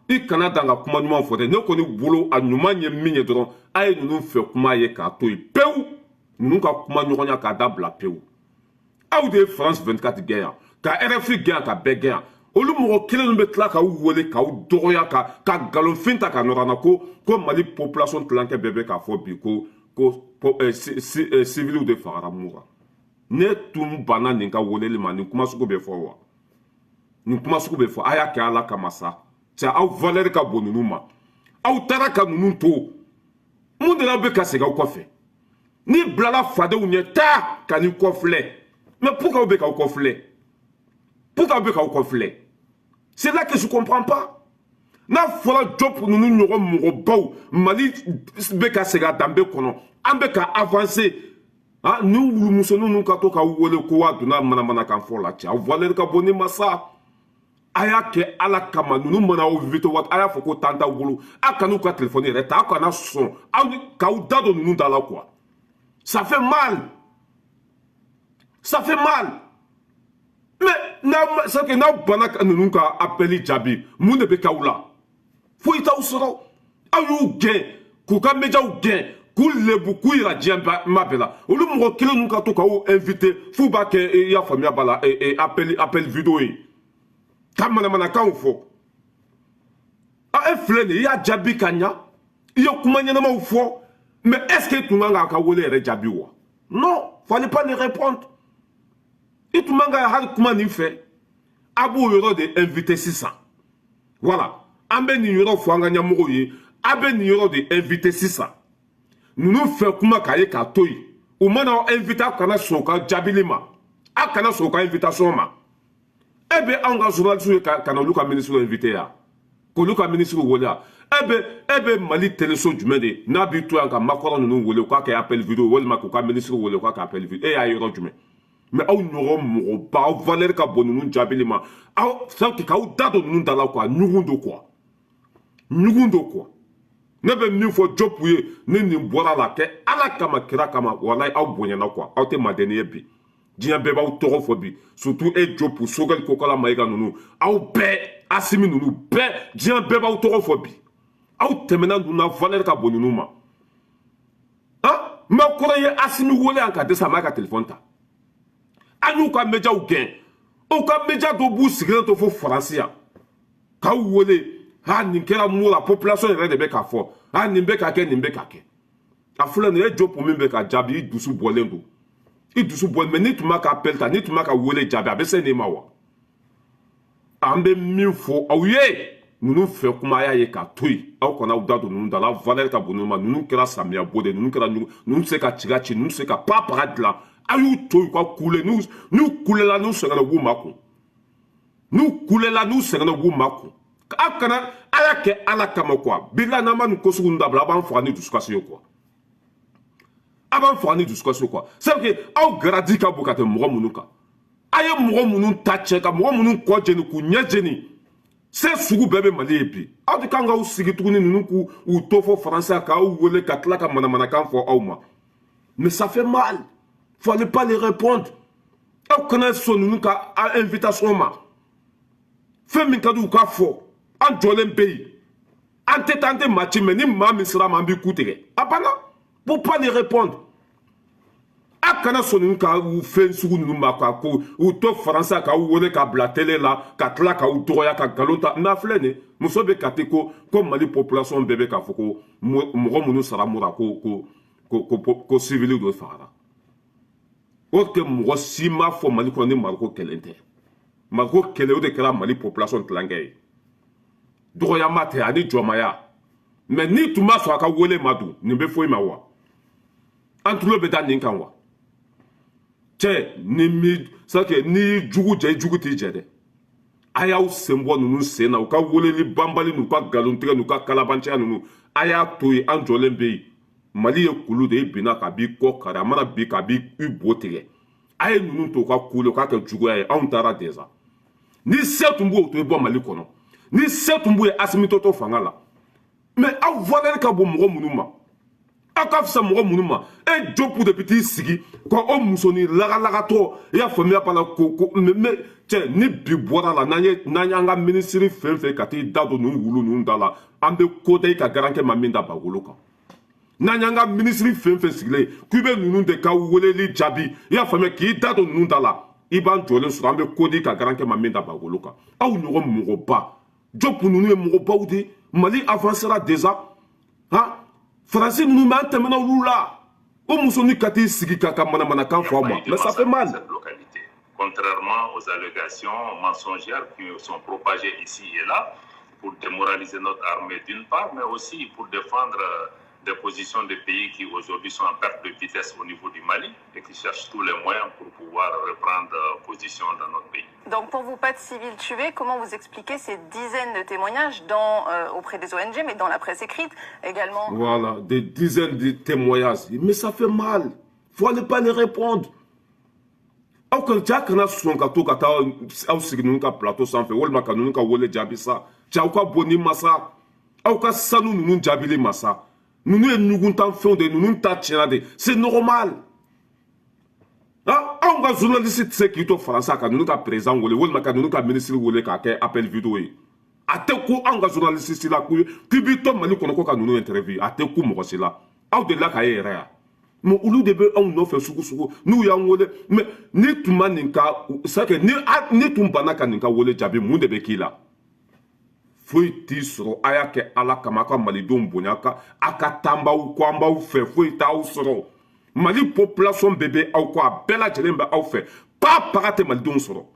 i kana dan ka kuma ɲuman fɔ dɛ ne kɔni bolo a ɲuman ye min ye dɔrɔn a ye ninnu fɛ kuma ye k'a to yen pewu ninnu ka kuma ɲɔgɔnya k'a dabila pewu aw de ye France 24 gɛn yan ka RFI gɛn yan ka bɛɛ gɛn yan olu mɔgɔ kelen ninnu bɛ tila k'aw wele k'aw dɔgɔya ka nkalonfin ta ka nɔrɔ an na ko Mali population tilankɛ bɛɛ bɛ k'a fɔ bi ko civiliw de fagara mun kan ne tun banna nin ka weleli ma nin kuma sugu bɛ fɔ wa nin kuma sugu bɛ fɔ a y'a kɛ ala kama sa c'est aw valeur ka bon ninnu ma aw taara ka ninnu to mun de la bɛ ka segin aw kɔfɛ ni bilala fadenw ɲɛ taa ka n'i kɔfilɛ mais pourquoi aw bɛ k'aw kɔfilɛ pourquoi aw bɛ k'aw kɔfilɛ c'est là que je comprends pas n'a fɔra Diop ninnu ɲɔgɔn mɔgɔbaw Mali bɛ ka segin a danbe kɔnɔ an bɛ ka avancer ah ni wulumusoninw ninnu ka to ka wele ko wa donna manamanakan fɔ la cɛ aw valeur ka bon ni ma sa a y'a kɛ ala kama ninnu mana aw invité waati a y'a fɔ ko temps t'aw bolo a kan'u ka téléphone yɛrɛ ta aw kana sɔn aw k'aw da don ninnu da la quoi ça fait mal mais c'est que n'aw banna ninnu ka appel jaabi mun de bɛ k'aw la foyi t'aw sɔrɔ aw y'u gɛn k'u ka médiaw gɛn k'u lebu k'u yira diɲɛ ma bɛɛ la olu mɔgɔ kelen ninnu ka to k'aw invité f'u b'a kɛ i y'a faamuya b'a la appel vidéo ye ka manamanakanw fɔ e filɛ nin ye i y'a jaabi ka ɲa i ye kuma ɲɛnamaw fɔ mais est-ce que i tun kan k'a ka wele yɛrɛ jaabi wa non fallait pas lui répondre i tun man ka hali kuma nin fɛ a b'o yɔrɔ de invité sisan voilà an bɛ nin yɔrɔ fɔ an ka ɲɛmɔgɔw ye a bɛ nin yɔrɔ de invité sisan ninnu fɛ kuma k'a ye k'a to yen u mana aw invité aw kana sɔn u ka jaabili ma aw kana sɔn u ka invitation ma e bɛ anw ka journaliste ye ka na olu ka ministre invité ya k'olu ka ministre wele ya e bɛ Mali téléso jumɛn de n'a b'i to yan ka makɔrɔ ninnu wele k'a kɛ appel vidéo walima k'u ka ministre wele k'a kɛ appel vidéo e y'a yɔrɔ jumɛn mais aw ɲɔgɔn mɔgɔba aw valeur ka bon ninnu jaabili ma aw k'aw da don ninnu da la quoi ɲugun don quoi ne bɛ min fɔ Diop ye ni nin bɔra la kɛ ala kama kira kama walayi aw bonyana quoi aw tɛ madeni ye bi diɲɛ bɛɛ b'aw tɔgɔ fɔ bi surtout e Diop Sogɛli Kokala Mayiga ninnu aw bɛɛ Asimi ninnu bɛɛ diɲɛ bɛɛ b'aw tɔgɔ fɔ bi aw tɛmɛna ninnu na valeur ka bon ninnu ma ma kɔrɔ ye Asimi wele yan ka dɛsɛ a m'a ka téléphone ta an y'u ka médiaw gɛn u ka média dɔ b'u sigilen to fo Faransi yan k'aw wele nin kɛra mun la population yɛrɛ de bɛ k'a fɔ nin bɛ ka kɛ nin bɛ ka kɛ a filɛ nin ye Diop min bɛ ka jaabi i dusu bɔlen don i dusu bɔlen mais n'i tun b'a ka appel ta n'i tun b'a ka wele jaabi a bɛ se nin ma wa an bɛ min fɔ aw ye ninnu fɛ kuma a y'a ye k'a to yen aw kana aw da don ninnu da la valeur ka bon ninnu ma ninnu kɛra samiya bɔ de ninnu kɛra ninnu tɛ se ka ciga ci ninnu tɛ se ka papaga dilan a y'u to yen u ka kule n'u kulela n'u sɛgɛnna u b'u makun n'u kulela n'u sɛgɛnna u b'u makun aw kana a y'a kɛ ala kama quoi bilahi n'an ma nin ko sugu ninnu dabila a b'an faga ni dusukasi ye quoi a b'an faga ni dusukasi ye quoi c'est que aw garadi ka bon ka tɛmɛ mɔgɔ minnu kan a ye mɔgɔ minnu ta cɛ ka mɔgɔ minnu kɔ jeni k'u ɲɛ jeni se sugu bɛɛ bɛ Mali ye bi aw de kan k'aw sigi tuguni ninnu k'u to fɔ Faransi k'aw wele ka tila ka manamanakan fɔ aw ma mais ça fait mal fallait pas les répondre aw kana sɔn ninnu ka invitation ma fɛn min ka di u k'a fɔ an jɔlen bɛ yen an tɛ taa an tɛ maa ci mais ni maa min sera ma an b'i ku tigɛ a banna pour pas les répondre a kana sɔn ninnu ka fɛn sugu ninnu ma ka ko u to Faransi k'aw wele ka bila télé la ka tila k'aw dɔgɔya ka nkalon ta n'a filɛ nin muso bɛ ka ten ko Mali population bɛɛ bɛ k'a fɔ ko mɔgɔ minnu sara mura ko civil dɔ fagara o tɛ mɔgɔ si m'a fɔ Mali kɔnɔ ni mariko kɛlɛ tɛ mariko kɛlɛ o de kɛra Mali population tilankɛ ye dɔgɔyama tɛ ani jɔnmaya mais ni tun b'a sɔrɔ a ka wele ma dun nin bɛ foyi ma wa an tulo bɛ taa nin kan wa cɛ ni jugu jɛ i jugu t'i jɛ dɛ a y'aw sen bɔ ninnu sen na u ka weleli banbali n'u ka nkalontigɛ n'u ka kalabanciya ninnu a y'a to yen an jɔlen bɛ yen Mali ye kulu de i binna k'a b'i kɔ kari a mana bin k'a b'i bo tigɛ a ye ninnu to u ka kule u k'a kɛ juguya ye anw taara déjà ni se tun b'o to i bɔ Mali kɔnɔ ni se tun b'u ye Asimi to fanga la mais aw valeur ka bon mɔgɔ minnu ma aw ka fisa mɔgɔ minnu ma e Diop de bɛ t'i sigi ka o musonin lagalagatɔ i y'a faamuya pa la ko mais cɛ ni bi bɔra la n'an y'an ka ministre fɛn fɛn ka t'i da don ninnu wulu ninnu da la an bɛ ko da i ka garankɛ ma min da bagolo kan n'an y'an ka ministre fɛn fɛn sigilen k'i bɛ ninnu de ka weleli jaabi i y'a faamuya k'i da don ninnu da la i b'an jɔlen sɔrɔ an bɛ ko da i ka garankɛ ma min da bagolo kan aw ɲɔgɔn mɔgɔba Diop ninnu ye mɔgɔbaw de Mali avancera déjà Faransi ninnu bɛ an tɛmɛna olu la o musonin ka t'i sigi ka manamanakan fɔ aw ma mais ça fait mal. Contrairement aux allégations mensongères qui sont propagées ici et là pour démoraliser notre armée d'une part, mais aussi pour défendre des positions des pays qui aujourd'hui sont en perte de vitesse au niveau du Mali et qui cherchent tous les moyens pour pouvoir reprendre position dans notre pays. Donc pour vous, pas de civils tués, comment vous expliquez ces dizaines de témoignages auprès des ONG, mais dans la presse écrite également? Voilà, des dizaines de témoignages. Mais ça fait mal. Il ne faut pas les répondre. Aw kan cɛ kana sɔn ka to ka taa aw sigi ninnu ka plateau sanfɛ walima ka ninnu ka wele jaabi sa cɛw ka bon ni masa aw ka sanu ninnu jaabili masa ninnu ye ɲuguntan fɛnw de ninnu ta tiɲɛna de c'est normal anw ka journaliste tɛ se k'i to faransa ka ninnu ka président wele walima ka ninnu ka ministre wele k'a kɛ appel vidéo ye a tɛ ku anw ka journaliste si la k'i b'i to mali kɔnɔ ko ka ninnu interview a tɛ ku mɔgɔ si la aw delila k'a ye yɛrɛ ya mais olu de bɛ anw nɔfɛ sugu n'u y'an wele mais ni tun ma nin ka c'est que ni tun banna ka nin ka wele jaabi mun de bɛ k'i la foyi t'i sɔrɔ a y'a kɛ ala kama a ka malidenw bonya a ka taa kɔ an b'aw fɛ foyi t'aw sɔrɔ mali population bɛɛ bɛ aw kɔ a bɛɛ lajɛlen bɛ aw fɛ pa paga tɛ malidenw sɔrɔ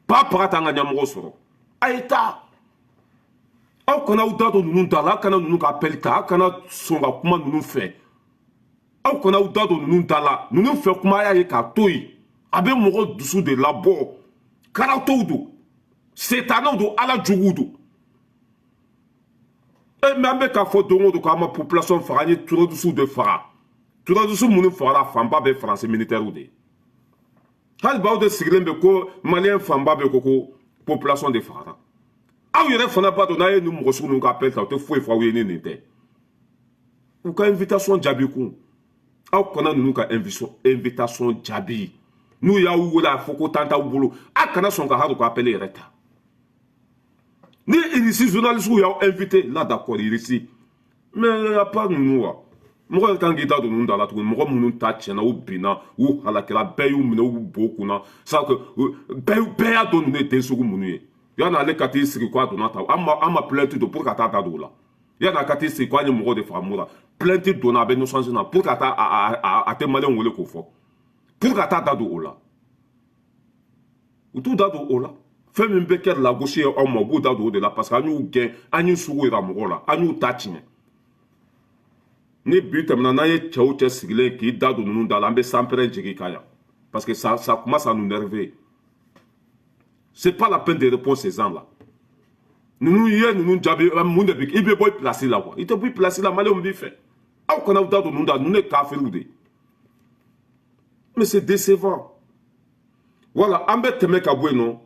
pa paga t'an ka ɲɛmɔgɔ sɔrɔ a ye taa aw kana aw da don ninnu da la aw kana ninnu ka appel ta aw kana sɔn ka kuma ninnu fɛ aw kana aw da don ninnu da la ninnu fɛ kuma y'a ye k'a to yen a bɛ mɔgɔ dusu de labɔ karatɔw don setanɛw don ala juguw don mais an bɛ k'a fɔ don o don k'an ma population faga an ye turadisiw de faga turadisiw minnu fagara fanba bɛ faransi militaires de ye hali baw de sigilen bɛ ko maliyɛn fanba bɛ ko population de fagara aw yɛrɛ fana b'a dɔn n'a ye nin mɔgɔ sugu ninnu ka appel ta u tɛ foyi fɔ aw ye ni nin tɛ u ka invitation jaabi kun aw kana ninnu ka invitation jaabi n'u y'aw wele a fɔ ko tan t'aw bolo a kana sɔn ka hali u ka appel yɛrɛ ta ni irisi journaliste y'aw invité là d'accord irisi mais a pas ninnu wa mɔgɔ yɛrɛ kan k'i da don ninnu da la tuguni mɔgɔ minnu ta tiɲɛna u binna u halakira bɛɛ y'u minɛ u b'o kunna c'est que bɛɛ y'a dɔn ninnu ye den sugu minnu ye yanni ale ka t'i sigi ko a donna ta an ma plainte don pour ka taa da don o la yanni a ka t'i sigi ko an ye mɔgɔ de faga mun na plainte donna a bɛ nisɔndiya na pour ka taa a tɛ maliyɛn wele k'o fɔ pour ka taa da don o la u t'u da don o la fɛn min bɛ kɛ lagosi ye aw ma u b'u da don o de la parce que an y'u gɛn an y'u sugu yira mɔgɔw la an y'u ta tiɲɛ ni bi tɛmɛna n'an ye cɛw cɛ sigilen k'i da don ninnu da la an bɛ sanpɛrɛn jigin ka yan parce que ça commence à nous nerver c'est pas la peine de répondre ces gens là ninnu ye ninnu jaabi mun de bɛ i bɛ bɔ i place la quoi i tɛ bɔ i place la maliyɛnw b'i fɛ aw kana aw da don ninnu da ninnu ye kafiriw de mais c'est décevant voilà an bɛ tɛmɛ ka bɔ yen nɔ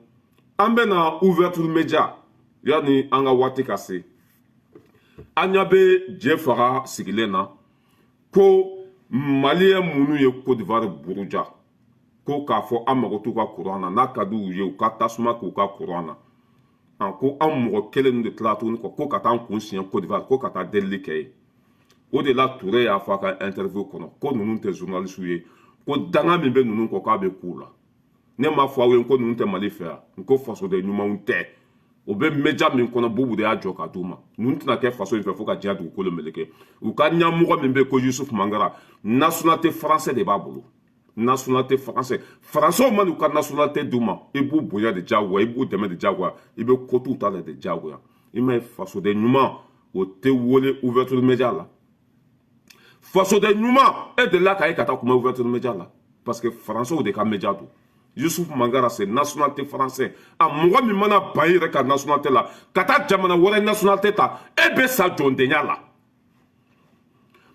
an bɛ na ouverture média yanni an ka waati ka se an ɲɛ bɛ jɛ faga sigilen na ko maliyɛn minnu ye Côte d'Ivoire buruja ko k'a fɔ an mago t'u ka courant na n'a ka d'u ye u ka tasuma k'u ka courant na ko an mɔgɔ kelen de tila tuguni ko ka taa an kun siɲɛ Côte d'Ivoire ko ka taa delili kɛ yen o de la Touré y'a fɔ a ka interview kɔnɔ ko ninnu tɛ journaliste ye ko danga min bɛ ninnu kɔ k'a bɛ k'u la ne m'a fɔ aw ye ko ninnu tɛ Mali fɛ yan n ko fasoden ɲumanw tɛ o bɛ média min kɔnɔ Bubu de y'a jɔ ka d'u ma ninnu tɛna kɛ faso in fɛ fo ka diɲɛ dugukolo meleke u ka ɲɛmɔgɔ min bɛ ko Yusuf Mangara nationalité français de b'a bolo nationalité français français man u ka nationalité d'u ma i b'u bonya de diyagoya i b'u dɛmɛ de diyagoya i bɛ kotuw ta la de diyagoya i m'a ye fasoden ɲuman o tɛ wele ouverture média la fasoden ɲuman e delila k'a ye ka taa kuma ouverture média la parce que français de ka média don Yusuf Mangara c'est nationalité français a mɔgɔ min mana ban i yɛrɛ ka nationalité la ka taa jamana wɛrɛ nationalité ta e bɛ sa jɔndenya la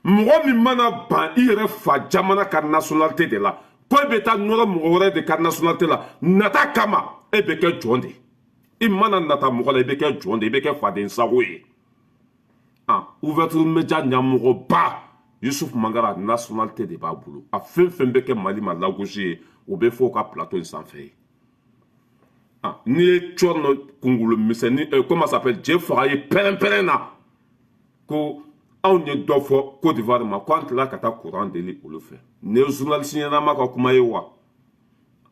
mɔgɔ min mana ban i yɛrɛ fa jamana ka nationalité de la ko e bɛ taa nɔrɔ mɔgɔ wɛrɛ de ka nationalité la nata kama e bɛ kɛ jɔn de i mana nata mɔgɔ la i bɛ kɛ jɔn de i bɛ kɛ faden sago ye ouverture média ɲɛmɔgɔba Yusuf Mangara nationalité de b'a bolo a fɛn fɛn bɛ kɛ Mali ma lagosi ye o bɛ fɔ o ka plateau in sanfɛ ye n'i ye cɔn kunkolo misɛnnin comment ça s'appelle jɛ faga ye pɛrɛn-pɛrɛn na ko anw ye dɔ fɔ Côte d'Ivoire ma ko an tilala ka taa courant deli olu fɛ nin ye journaliste ɲɛnama ka kuma ye wa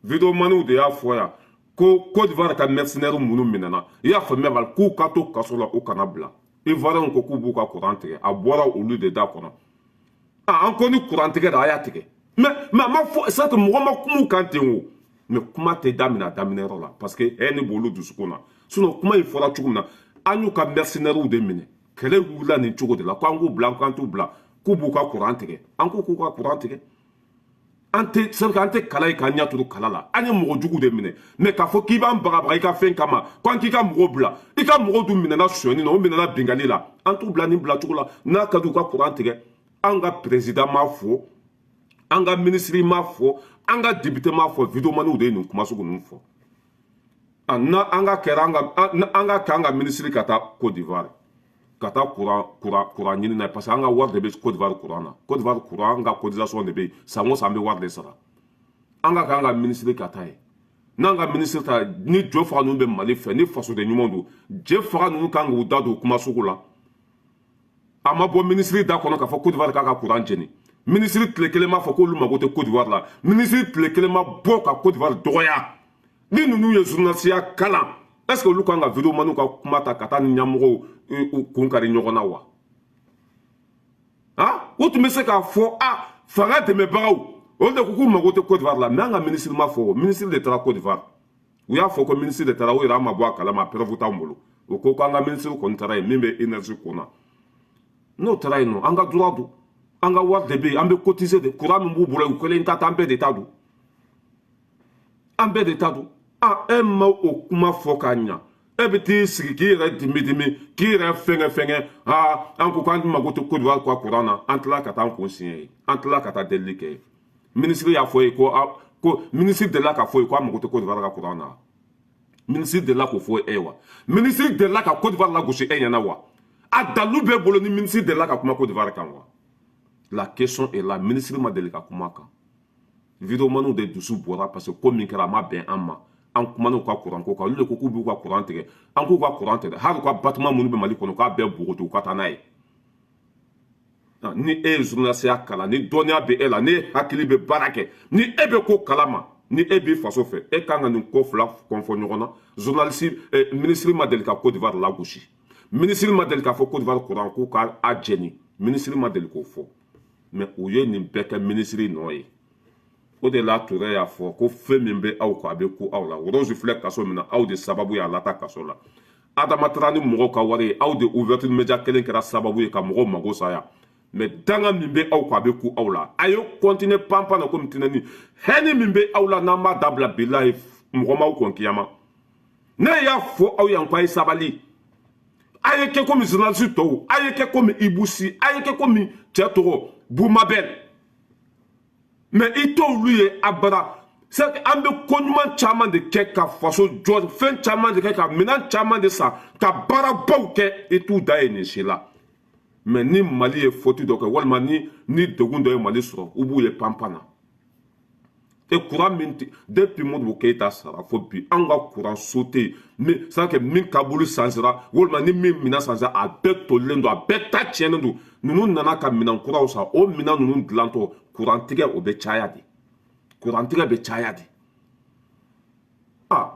vidéomaniw de y'a fɔ yan ko Côte d'Ivoire ka mercenaires minnu minɛna i y'a faamuya bali k'u ka to kaso la u kana bila Ivoiriens ko k'u b'u ka courant tigɛ a bɔra olu de da kɔnɔ an ko ni courant tigɛ da a y'a tigɛ mais a ma fɔ c'est que mɔgɔ ma kuma u kan ten o mais kuma tɛ daminɛ a daminɛyɔrɔ la parce que hɛrɛ ni b'olu dusukun na sinon kuma in fɔra cogo min na an y'u ka mercenaires de minɛ kɛlɛ wulila nin cogo de la ko an k'u bila k'an t'u bila k'u b'u ka courant tigɛ an ko k'u ka courant tigɛ an tɛ kala ye k'an ɲɛ turu kala la an ye mɔgɔ jugu de minɛ mais k'a fɔ k'i b'an bagabaga i ka fɛn kama k'an k'i ka mɔgɔw bila i ka mɔgɔw dun minɛna sonyani na o minɛna bingali la an t'u bila nin bila cogo la n'a ka d'u ka courant tigɛ an ka président m'a fɔ an ka ministre m'a fɔ an ka député m'a fɔ vidéomaniw de ye nin kuma sugu ninnu fɔ na an ka kɛ an ka ministre ka taa Côte d'Ivoire ka taa courant ɲini na parce que an ka wari de bɛ Côte d'Ivoire courant na Côte d'Ivoire courant an ka cotisation de bɛ yen san o san an bɛ wari de sara an ka k'an ka ministre ka taa ye n'an ka ministre ta ni jɔ faga ninnu bɛ Mali fɛ ni fasoden ɲumanw don jɛ faga ninnu kan k'u da don kuma sugu la a ma bɔ ministre da kɔnɔ k'a fɔ Côte d'Ivoire k'a ka courant jɛni ministre tile kelen m'a fɔ k'olu mago tɛ Côte d'Ivoire la ministre tile kelen ma bɔ ka Côte d'Ivoire dɔgɔya ni ninnu ye journalisiya kalan est ce que olu kan ka vidéomaniw ka kuma ta ka taa ni ɲɛmɔgɔw kun kari ɲɔgɔn na wa o tun bɛ se k'a fɔ fanga dɛmɛbagaw olu de ko k'u mago tɛ Côte d'Ivoire la mais an ka ministre ma fɔ ministre de taara Côte d'Ivoire u y'a fɔ ko ministre de taara o yɛrɛ an ma bɔ a kalama preuve t'anw bolo o ko k'an ka ministre kɔni taara yen min bɛ énergie ko na n'o taara yen nɔ an ka droit don an ka wari de bɛ yen an bɛ cotiser de courant min b'u bolo u kelen ta an bɛɛ de ta don an bɛɛ de ta don e ma o kuma fɔ k'a ɲa e bɛ t'i sigi k'i yɛrɛ dimi k'i yɛrɛ fɛngɛ an ko k'an mago tɛ Côte d'Ivoire ka courant na an tilala ka taa an kun siɲɛ ye an tilala ka taa delili kɛ ministre y'a fɔ ye ko ministre delila k'a fɔ ye ko an mago tɛ Côte d'Ivoire ka courant na ministre delila k'o fɔ e wa ministre delila ka Côte d'Ivoire lagosi e ɲɛna wa a dalu bɛɛ bolo ni ministre delila ka kuma Côte d'Ivoire kan wa la question est là ministre ma deli ka kuma kan vidéomaniw de dusu bɔra parce que ko min kɛra a ma bɛn an ma an kumana u ka courant ko kan olu de ko k'u b'u ka courant tigɛ an k'u ka courant tigɛ hali u ka bâtiment minnu bɛ Mali kɔnɔ k'a bɛɛ bogoto u ka taa n'a ye ni e ye journalisiya kalan ni dɔnniya bɛ e la ni e hakili bɛ baara kɛ ni e bɛ ko kalama ni e b'i faso fɛ e kan ka nin ko fila kɔnfɔ ɲɔgɔn na journaliste ministre ma deli ka Côte d'Ivoire lagosi ministre ma deli k'a fɔ Côte d'Ivoire courant k'u ka a jɛni ministre ma deli k'o fɔ mais u ye nin bɛɛ kɛ ministre nɔ ye o de la Touré y'a fɔ ko fɛn min bɛ aw kan a bɛ ku aw la Rose filɛ kaso min na aw de sababu y'a lata kaso la Adama Traoré ni mɔgɔw ka wari ye aw de ouverture média kelen kɛra sababu ye ka mɔgɔw mago saya mais danga min bɛ aw kan a bɛ ku aw la a ye continuer panpan na komi tinɛni hɛni min bɛ aw la n'an b'a dabila bilahi mɔgɔ m'aw kɔn kiyama ne y'a fɔ aw yan ko a ye sabali a ye kɛ komi journaliste tɔw a ye kɛ komi Ibou a ye kɛ komi cɛ tɔgɔ Boumabel mais i t'olu ye abada c'est que an bɛ ko ɲuman caman de kɛ ka faso jɔ fɛn caman de kɛ ka minɛn caman de san ka baarabaw kɛ i t'u da ye nin si la mais ni Mali ye faute dɔ kɛ walima ni degun dɔ ye Mali sɔrɔ u b'u ye panpan na et courant min depuis Modibo Keïta sara fo bi an ka courant sauté mais c'est que min kabulu sansira walima ni min minɛn sansira a bɛɛ tolilen don a bɛɛ ta tiɲɛnen don ninnu nana ka minɛn kuraw san o minɛn ninnu dilantɔ courant tigɛ o bɛ caya de courant tigɛ bɛ caya de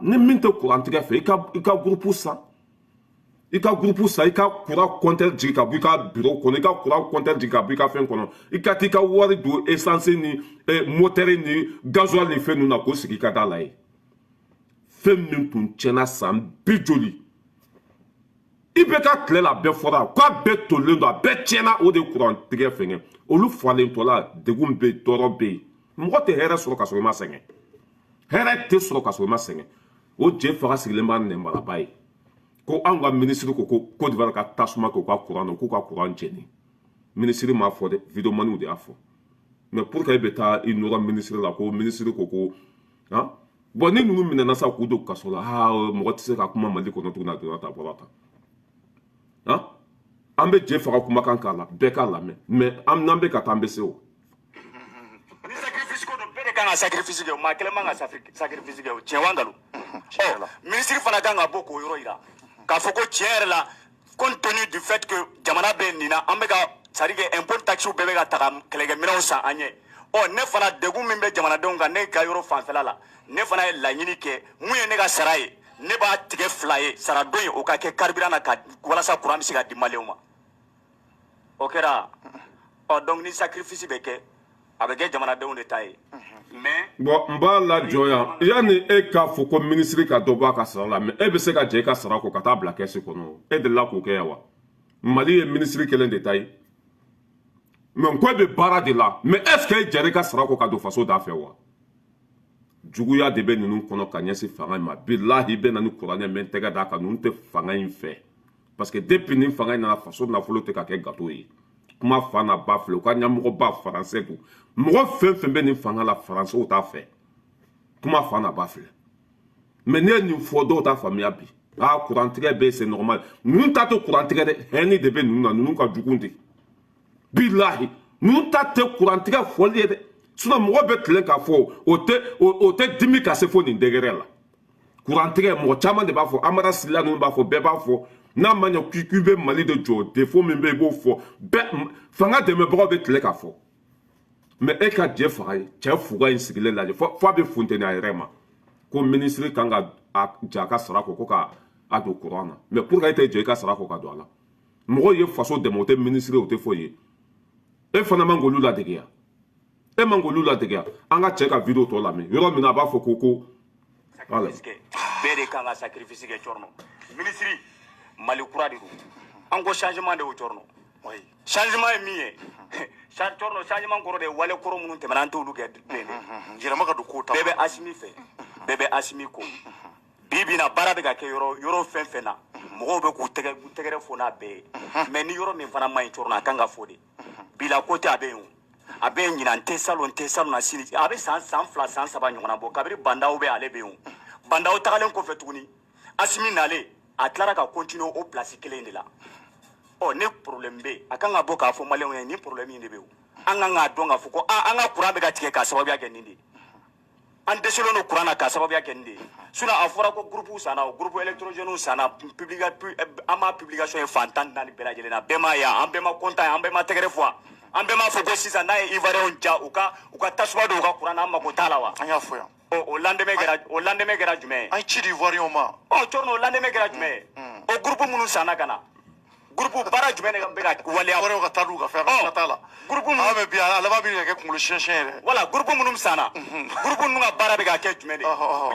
ni min tɛ courant tigɛ fɛ i ka groupe san i ka groupe san i ka courant compteur jigin ka bɔ i ka bureau kɔnɔ i ka courant compteur jigin ka bɔ i ka fɛn kɔnɔ i ka t'i ka wari don essence ni moteur ni gasoil ni fɛn ninnu na k'o sigi i ka da la ye fɛn min tun tiɲɛna san bi joli i bɛ ka tile la a bɛɛ fɔra k'a bɛɛ tolilen don a bɛɛ tiɲɛna o de ye courant tigɛ fɛngɛ olu falen tɔ la degun bɛ yen tɔɔrɔ bɛ yen mɔgɔ tɛ hɛrɛ sɔrɔ ka sɔrɔ i ma sɛgɛn hɛrɛ tɛ sɔrɔ ka sɔrɔ i ma sɛgɛn o jɛ faga sigilen b'a nɛnbalaba ye ko an ka ministre ko Côte d'Ivoire ka tasuma k'u ka courant na k'u ka courant jɛni ministre m'a fɔ dɛ vidéomaniw de y'a fɔ mais pour que e bɛ taa i nɔrɔ ministre la ko ministre ko bon ni ninnu minɛna sa k'u don kaso la mɔgɔ tɛ se ka kuma Mali kɔnɔ tuguni a donna ta a bɔra tan an bɛ jɛ faga kumakan k'a la bɛɛ k'a lamɛn mais n'an bɛ ka taa an bɛ se o. Ni sacrifice ko don bɛɛ de kan ka sacrifice kɛ o maa kelen man ka sacrifice kɛ o tiɲɛ wa nkalon ministre fana kan ka bɔ k'o yɔrɔ yira k'a fɔ ko tiɲɛ yɛrɛ la compte tenu du fait que jamana bɛ nin na an bɛ ka c'est à dire que impôt taxe bɛɛ bɛ ka ta ka kɛlɛkɛminɛnw san an ɲɛ ne fana degun min bɛ jamanadenw kan ne ka yɔrɔ fanfɛla la ne fana ye laɲini kɛ mun ye ne ka sara ye ne b'a tigɛ 2 ye sara don ye o ka kɛ carburant na ka walasa courant bɛ se ka di maliyɛnw ma o kɛra donc ni sacrifice bɛ kɛ a bɛ kɛ jamanadenw de ta ye mais bon n b'a lajɔ yan yanni e k'a fɔ ko minisiri ka dɔ bɔ a ka sara la mais e bɛ se ka jɛ i ka sara kɔ ka taa bila kɛsi kɔnɔ e delila k'o kɛ yan wa mali ye minisiri kelen de ta ye mais n ko e bɛ baara de la mais est ce que e jɛra i ka sara kɔ ka don faso da fɛ wa juguya de bɛ ninnu kɔnɔ ka ɲɛsin fanga in ma bilahi i bɛ na ni kuranɛ n bɛ n tɛgɛ d'a kan ninnu tɛ fanga in fɛ parce que depuis nin fanga in nana faso nafolo tɛ ka kɛ gato ye kuma fa n'a ba filɛ u ka ɲɛmɔgɔ ba faransɛ kun mɔgɔ fɛn fɛn bɛ nin fanga la faransɛw t'a fɛ kuma fa n'a ba filɛ mais ne ye nin fɔ dɔw t'a faamuya bi kurantigɛ bɛ c'est normal ninnu ta tɛ kurantigɛ dɛ hɛni de bɛ ninnu na ninnu ka jugu de bilahi ninnu ta tɛ kurantigɛ fɔli ye dɛ sinon mɔgɔ bɛ tilen k'a fɔ o tɛ dimi ka se fo nin degere la kurantigɛ mɔgɔ caman de b'a fɔ amara sila ninnu b'a fɔ bɛɛ b'a fɔ n'a ma ɲɛ k'i bɛ mali de jɔ défaut min bɛ yen i b'o fɔ bɛɛ fanga dɛmɛbagaw bɛ tilen k'a fɔ mais e ka jɛ faga ye cɛ fuga in sigilen lajɛ fo a bɛ funteni a yɛrɛ ma ko minisiri kan ka ja a ka sara kɔ ko ka a don courant na mais pour que e tɛ jɛ i ka sara kɔ ka don a la mɔgɔw ye faso dɛmɛ o tɛ minisiri o tɛ foyi ye e fana man k'olu ladege yan e man k'olu ladege yan an ka cɛ ka video tɔ lamɛn yɔrɔ min na a b'a fɔ ko bɛɛ de kan ka sacrifice kɛ cɔrɔnɔ minisiri mali kura de don an ko changement de y'o cɔrɔnɔ changement ye min ye cɔrɔnɔ changement kɔrɔ de ye wale kɔrɔ minnu tɛmɛna an t'olu kɛ bilen dɛ yɛlɛma ka don ko ta bɛɛ bɛ asimi fɛ bɛɛ bɛ asimi ko bi bi na baara bɛ ka kɛ yɔrɔ fɛn fɛn na mɔgɔw bɛ k'u tɛgɛrɛ fɔ n'a bɛɛ ye mais ni yɔrɔ min fana man ɲi cɔrɔnɔ a kan ka fɔ de bila ko tɛ a bɛ yen o a bɛ ɲina n tɛ salon na sini a bɛ san 2 san 3 ɲɔgɔnna bɔ kabini bandaw bɛ ale bɛ yen o bandaw tagalen kɔfɛ tuguni asimi nalen a tilara ka continuer o place kelen de la ne problème bɛ a kan ka bɔ k'a fɔ maliyɛnw ye ni problème in de bɛ yen an kan k'a dɔn k'a fɔ ko an ka courant bɛ ka tigɛ k'a sababuya kɛ nin de ye an dɛsɛlen don courant na k'a sababuya kɛ nin de ye sinon a fɔra ko groupe sanna o groupe électrogène sanna an ma publication ye fan 14 bɛɛ lajɛlen na bɛɛ ma ye an bɛɛ ma content an bɛɛ ma tɛgɛrɛ fɔ an bɛɛ m'a fɔ ko sisan n'a ye ivoirien ja u ka tasuma don u ka courant na an mako t'a la wa an y'a fɔ yan o lendemain kɛra jumɛn ye an ci di ivoirien ma cɔrɔnɔ o lendemain kɛra jumɛn ye o groupe minnu sanna ka na groupe baara jumɛn de bɛ ka waleya ivoirien ka taa d'u ka fɛn ka taa la groupe minnu mais bi a laban bɛ kɛ kunkolo siɲɛsiɲɛ yɛrɛ voilà groupe minnu sanna groupe ninnu ka baara bɛ ka kɛ jumɛn de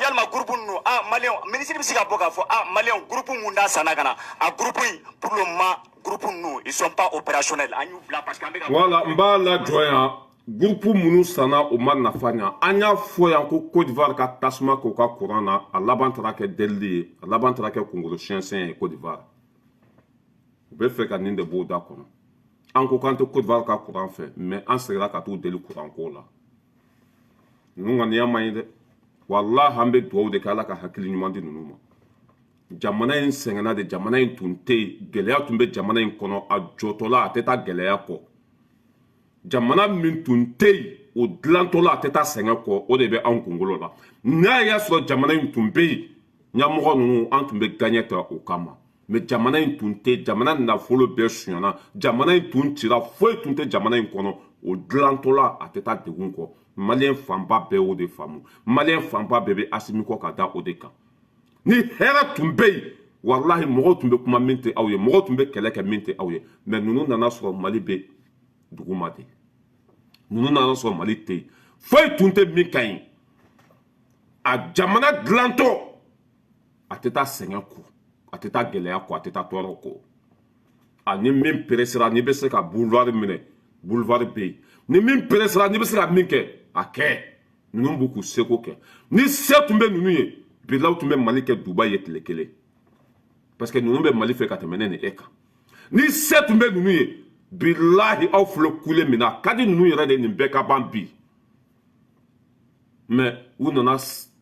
yalima groupe ninnu maliyɛnw minisiri bɛ se ka bɔ k'a fɔ maliyɛnw groupe mun da sanna ka na a groupe in pour le moment groupe ninnu ils sont pas opérationnels an y'u bila parce que an bɛ ka voilà n b'a lajɔ yan groupe minnu sanna o ma nafa ɲa an y'a fɔ yan ko Côte d'Ivoire ka tasuma k'o ka courant na a laban taara kɛ delili ye a laban taara kɛ kunkolo siɲɛsiɲɛ ye Côte d'Ivoire u bɛ fɛ ka nin de b'o da kɔnɔ an ko k'an tɛ Côte d'Ivoire ka courant fɛ mais an seginna ka t'u deli courant ko la ninnu ŋaniya man ɲi dɛ walahi an bɛ dugawu de kɛ Ala ka hakili ɲuman di ninnu ma jamana in sɛgɛnna de jamana in tun tɛ yen gɛlɛya tun bɛ jamana in kɔnɔ a jɔtɔla a tɛ taa gɛlɛya kɔ jamana min tun tɛ yen o dilantɔla a tɛ taa sɛgɛn kɔ o de bɛ anw kunkolo la n'a y'a sɔrɔ jamana in tun bɛ yen ɲɛmɔgɔ ninnu an tun bɛ gaɲɛ ta o kama mais jamana in tun tɛ jamana nafolo bɛɛ suɲana jamana in tun cira foyi tun tɛ jamana in kɔnɔ o dilantɔla a tɛ taa degun kɔ maliyɛn fanba bɛɛ y'o de faamu maliyɛn fanba bɛɛ bɛ asimi kɔ ka da o de kan ni hɛrɛ tun bɛ yen walahi mɔgɔw tun bɛ kuma min tɛ aw ye mɔgɔw tun bɛ kɛlɛ kɛ min tɛ aw ye mais ninnu nana sɔrɔ mali bɛ duguma de ninnu nana sɔrɔ mali tɛ yen foyi tun tɛ min ka ɲi a jamana dilantɔ a tɛ taa sɛgɛn kɔ a tɛ taa gɛlɛya kɔ a tɛ taa tɔɔrɔ kɔ ni min peresera n'i bɛ se ka boulevard minɛ boulevard bɛ yen ni min peresera n'i bɛ se ka min kɛ a kɛ ninnu b'u k'u seko kɛ ni se tun bɛ ninnu ye bilaw tun bɛ mali kɛ duba ye tile kelen parce que ninnu bɛ mali fɛ ka tɛmɛ ne ni e kan ni se tun bɛ ninnu ye bilahi aw filɛ kule min na a ka di ninnu yɛrɛ de nin bɛɛ ka ban bi mais u nana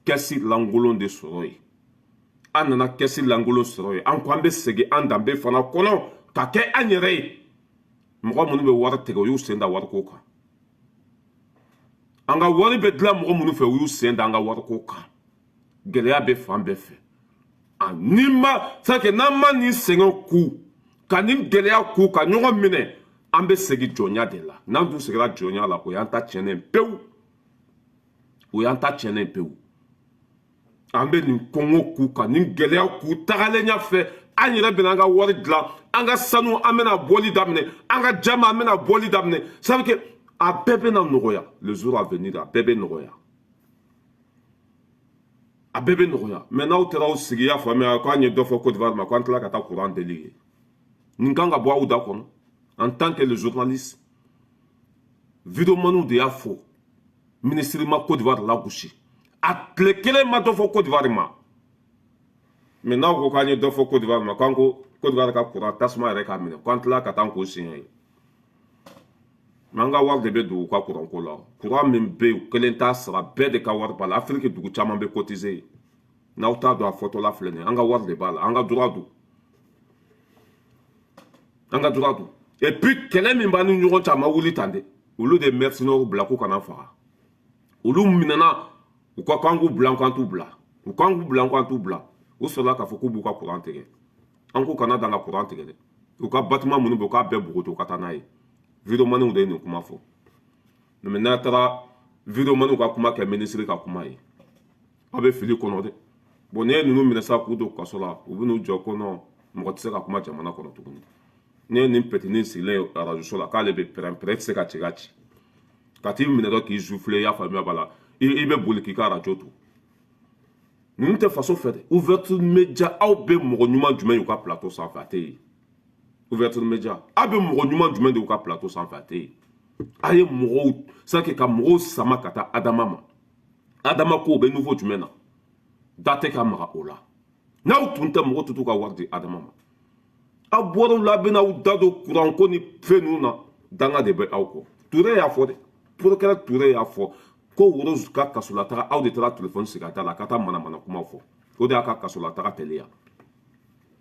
kɛsi lankolon de sɔrɔ yen an nana kɛsi lankolon sɔrɔ yen an ko an bɛ segin an danbe fana kɔnɔ ka kɛ an yɛrɛ ye mɔgɔ minnu bɛ wari tigɛ u y'u sen da wariko kan an ka wari bɛ dilan mɔgɔ minnu fɛ u y'u sen da an ka wariko kan gɛlɛya bɛ fan bɛɛ fɛ ni ma c'est n'an ma nin sɛgɛn ku ka nin gɛlɛya ku ka ɲɔgɔn minɛ an bɛ segin jɔnya de la n'an dun seginna jɔnya la o y'an ta tiɲɛnen pewu o y'an ta tiɲɛnen pewu an bɛ nin kɔngɔ ku ka nin gɛlɛya ku tagalen ɲɛfɛ an yɛrɛ bɛna an ka wari dilan an ka sanu an bɛna bɔli daminɛ an ka jama an bɛna bɔli daminɛ ça veut dire a bɛɛ bɛna nɔgɔya le jour à venir a bɛɛ bɛ nɔgɔya a bɛɛ bɛ nɔgɔya mais n'aw taara aw sigi y'a faamuya k'an ye dɔ fɔ Côte d'Ivoire ma k'an tila ka taa courant deli ye nin kan ka bɔ aw da kɔnɔ en tant que le journaliste vidéomaniw de y'a fɔ ministre ma Côte d'Ivoire lagosi a tile kelen ma dɔ fɔ Côte d'Ivoire ma mais n'aw ko k'an ye dɔ fɔ Côte d'Ivoire ma k'an ko Côte d'Ivoire ka courant tasuma yɛrɛ k'a minɛ k'an tila ka taa k'o siɲɛ ye mais an ka wari de bɛ don u ka courant ko la courant min bɛ yen u kelen t'a sara bɛɛ de ka wari b'a la Afrique dugu caman bɛ cotiser n'aw t'a dɔn a fɔtɔla filɛ nin ye an ka wari de b'a la an ka droit don an ka droit don et puis kɛlɛ min b'an ni ɲɔgɔn cɛ a ma wuli tan dɛ olu de mercenaires bila k'u kana faga olu minɛna u ka k'an k'u bila k'an t'u bila u k'an k'u bila k'an t'u bila u sɔrɔla k'a fɔ k'u b'u ka courant tigɛ an k'u kana dan ka courant tigɛ dɛ u ka bâtiment minnu bɛ u k'a bɛɛ bogoto ka taa n'a ye vidéomaniw de ye nin kuma fɔ mais n'a taara vidéomaniw ka kuma kɛ ministre ka kuma ye aw bɛ fili kɔnɔ dɛ bon n'i ye ninnu minɛ sa k'u don kaso la u bɛ n'u jɔ ko non mɔgɔ tɛ se ka kuma jamana kɔnɔ tuguni n'i ye nin petinin sigilen ye radio so la k'ale bɛ pɛrɛn-pɛrɛn e tɛ se ka ci ka ci ka t'i minɛ dɔ k'i souffler i y'a faamuya b'a la i bɛ boli k'i ka radio to ninnu tɛ faso fɛ dɛ ouverture média aw bɛ mɔgɔ ɲuman jumɛn y'u ka plateau sanfɛ a tɛ yen ouverture média aw bɛ mɔgɔ ɲuman jumɛn de y'u ka plateau sanfɛ a tɛ yen a ye mɔgɔw c'est que ka mɔgɔw sama ka taa Adama ma Adama ko bɛ niveau jumɛn na da tɛ ka maga o la n'aw tun tɛ mɔgɔ tɛ t'u ka wari di Adama ma aw bɔra u la a bɛ n'aw da don courant ko ni fɛn ninnu na danga de bɛ aw kɔ Touré y'a fɔ dɛ procureur Touré y'a fɔ ko Woroz ka kasolataga aw de taara téléphone sigi a da la ka taa manamana kumaw fɔ o de y'a ka kasolataga teliya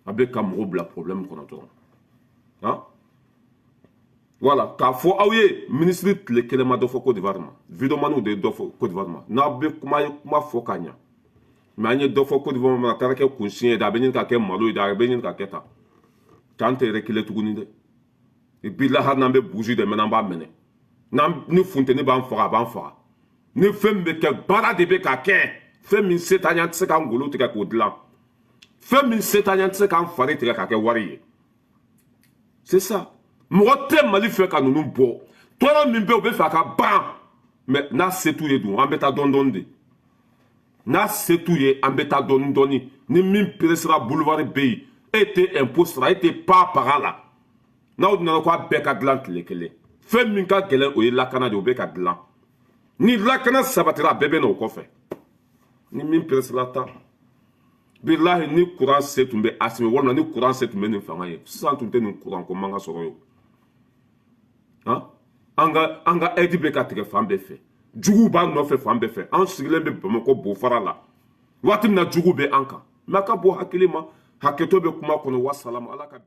a bɛ ka mɔgɔw bila problème kɔnɔ dɔrɔn han voilà k'a fɔ aw ye ministre tile kelen ma dɔ fɔ Côte d'Ivoire ma vidéomaniw de ye dɔ fɔ Côte d'Ivoire ma n'aw bɛ kuma ye kuma fɔ ka ɲa mais an ye dɔ fɔ Côte d'Ivoire ma a taara kɛ kunsiɲɛ ye dɛ a bɛ ɲini ka kɛ malo ye dɛ a bɛ ɲini ka kɛ tan k'an tɛ reculer tuguni dɛ et puis là hali n'an bɛ bougie de mɛnɛ an b'a minɛ ni funteni b'an faga a b'an faga ni fɛn min bɛ kɛ baara de bɛ ka kɛ fɛn min se t'an ye an tɛ se k'an golo tigɛ k'o dilan fɛn min se t'an ye an tɛ se k'an fari tigɛ k'a kɛ wari ye c'est ça mɔgɔ tɛ Mali fɛ ka ninnu bɔ tɔɔrɔ min bɛ u bɛ fɛ a ka ban mais n'a se t'u ye dun an bɛ taa dɔɔni dɔɔni de n'a se t'u ye an bɛ taa dɔɔni dɔɔni ni min peresera boulevard bɛ yen e tɛ impôt sara e tɛ pan paga la n'aw nana k'a bɛɛ ka dilan tile kelen fɛn min ka gɛlɛn o ye lakana de o bɛ ka dilan ni lakana sabatira a bɛɛ bɛ na o kɔfɛ ni min peresera ta bilahi ni courant se tun bɛ Asimi walima ni courant se tun bɛ nin fanga ye sisan tun tɛ nin courant ko man ka sɔrɔ ye han an ka aide bɛ ka tigɛ fan bɛɛ fɛ juguw b'an nɔfɛ fan bɛɛ fɛ an sigilen bɛ Bamakɔ Bofara la waati min na jugu bɛ an kan mais a ka bɔ hakili ma hakɛto bɛ kuma kɔnɔ wasalamu Ala ka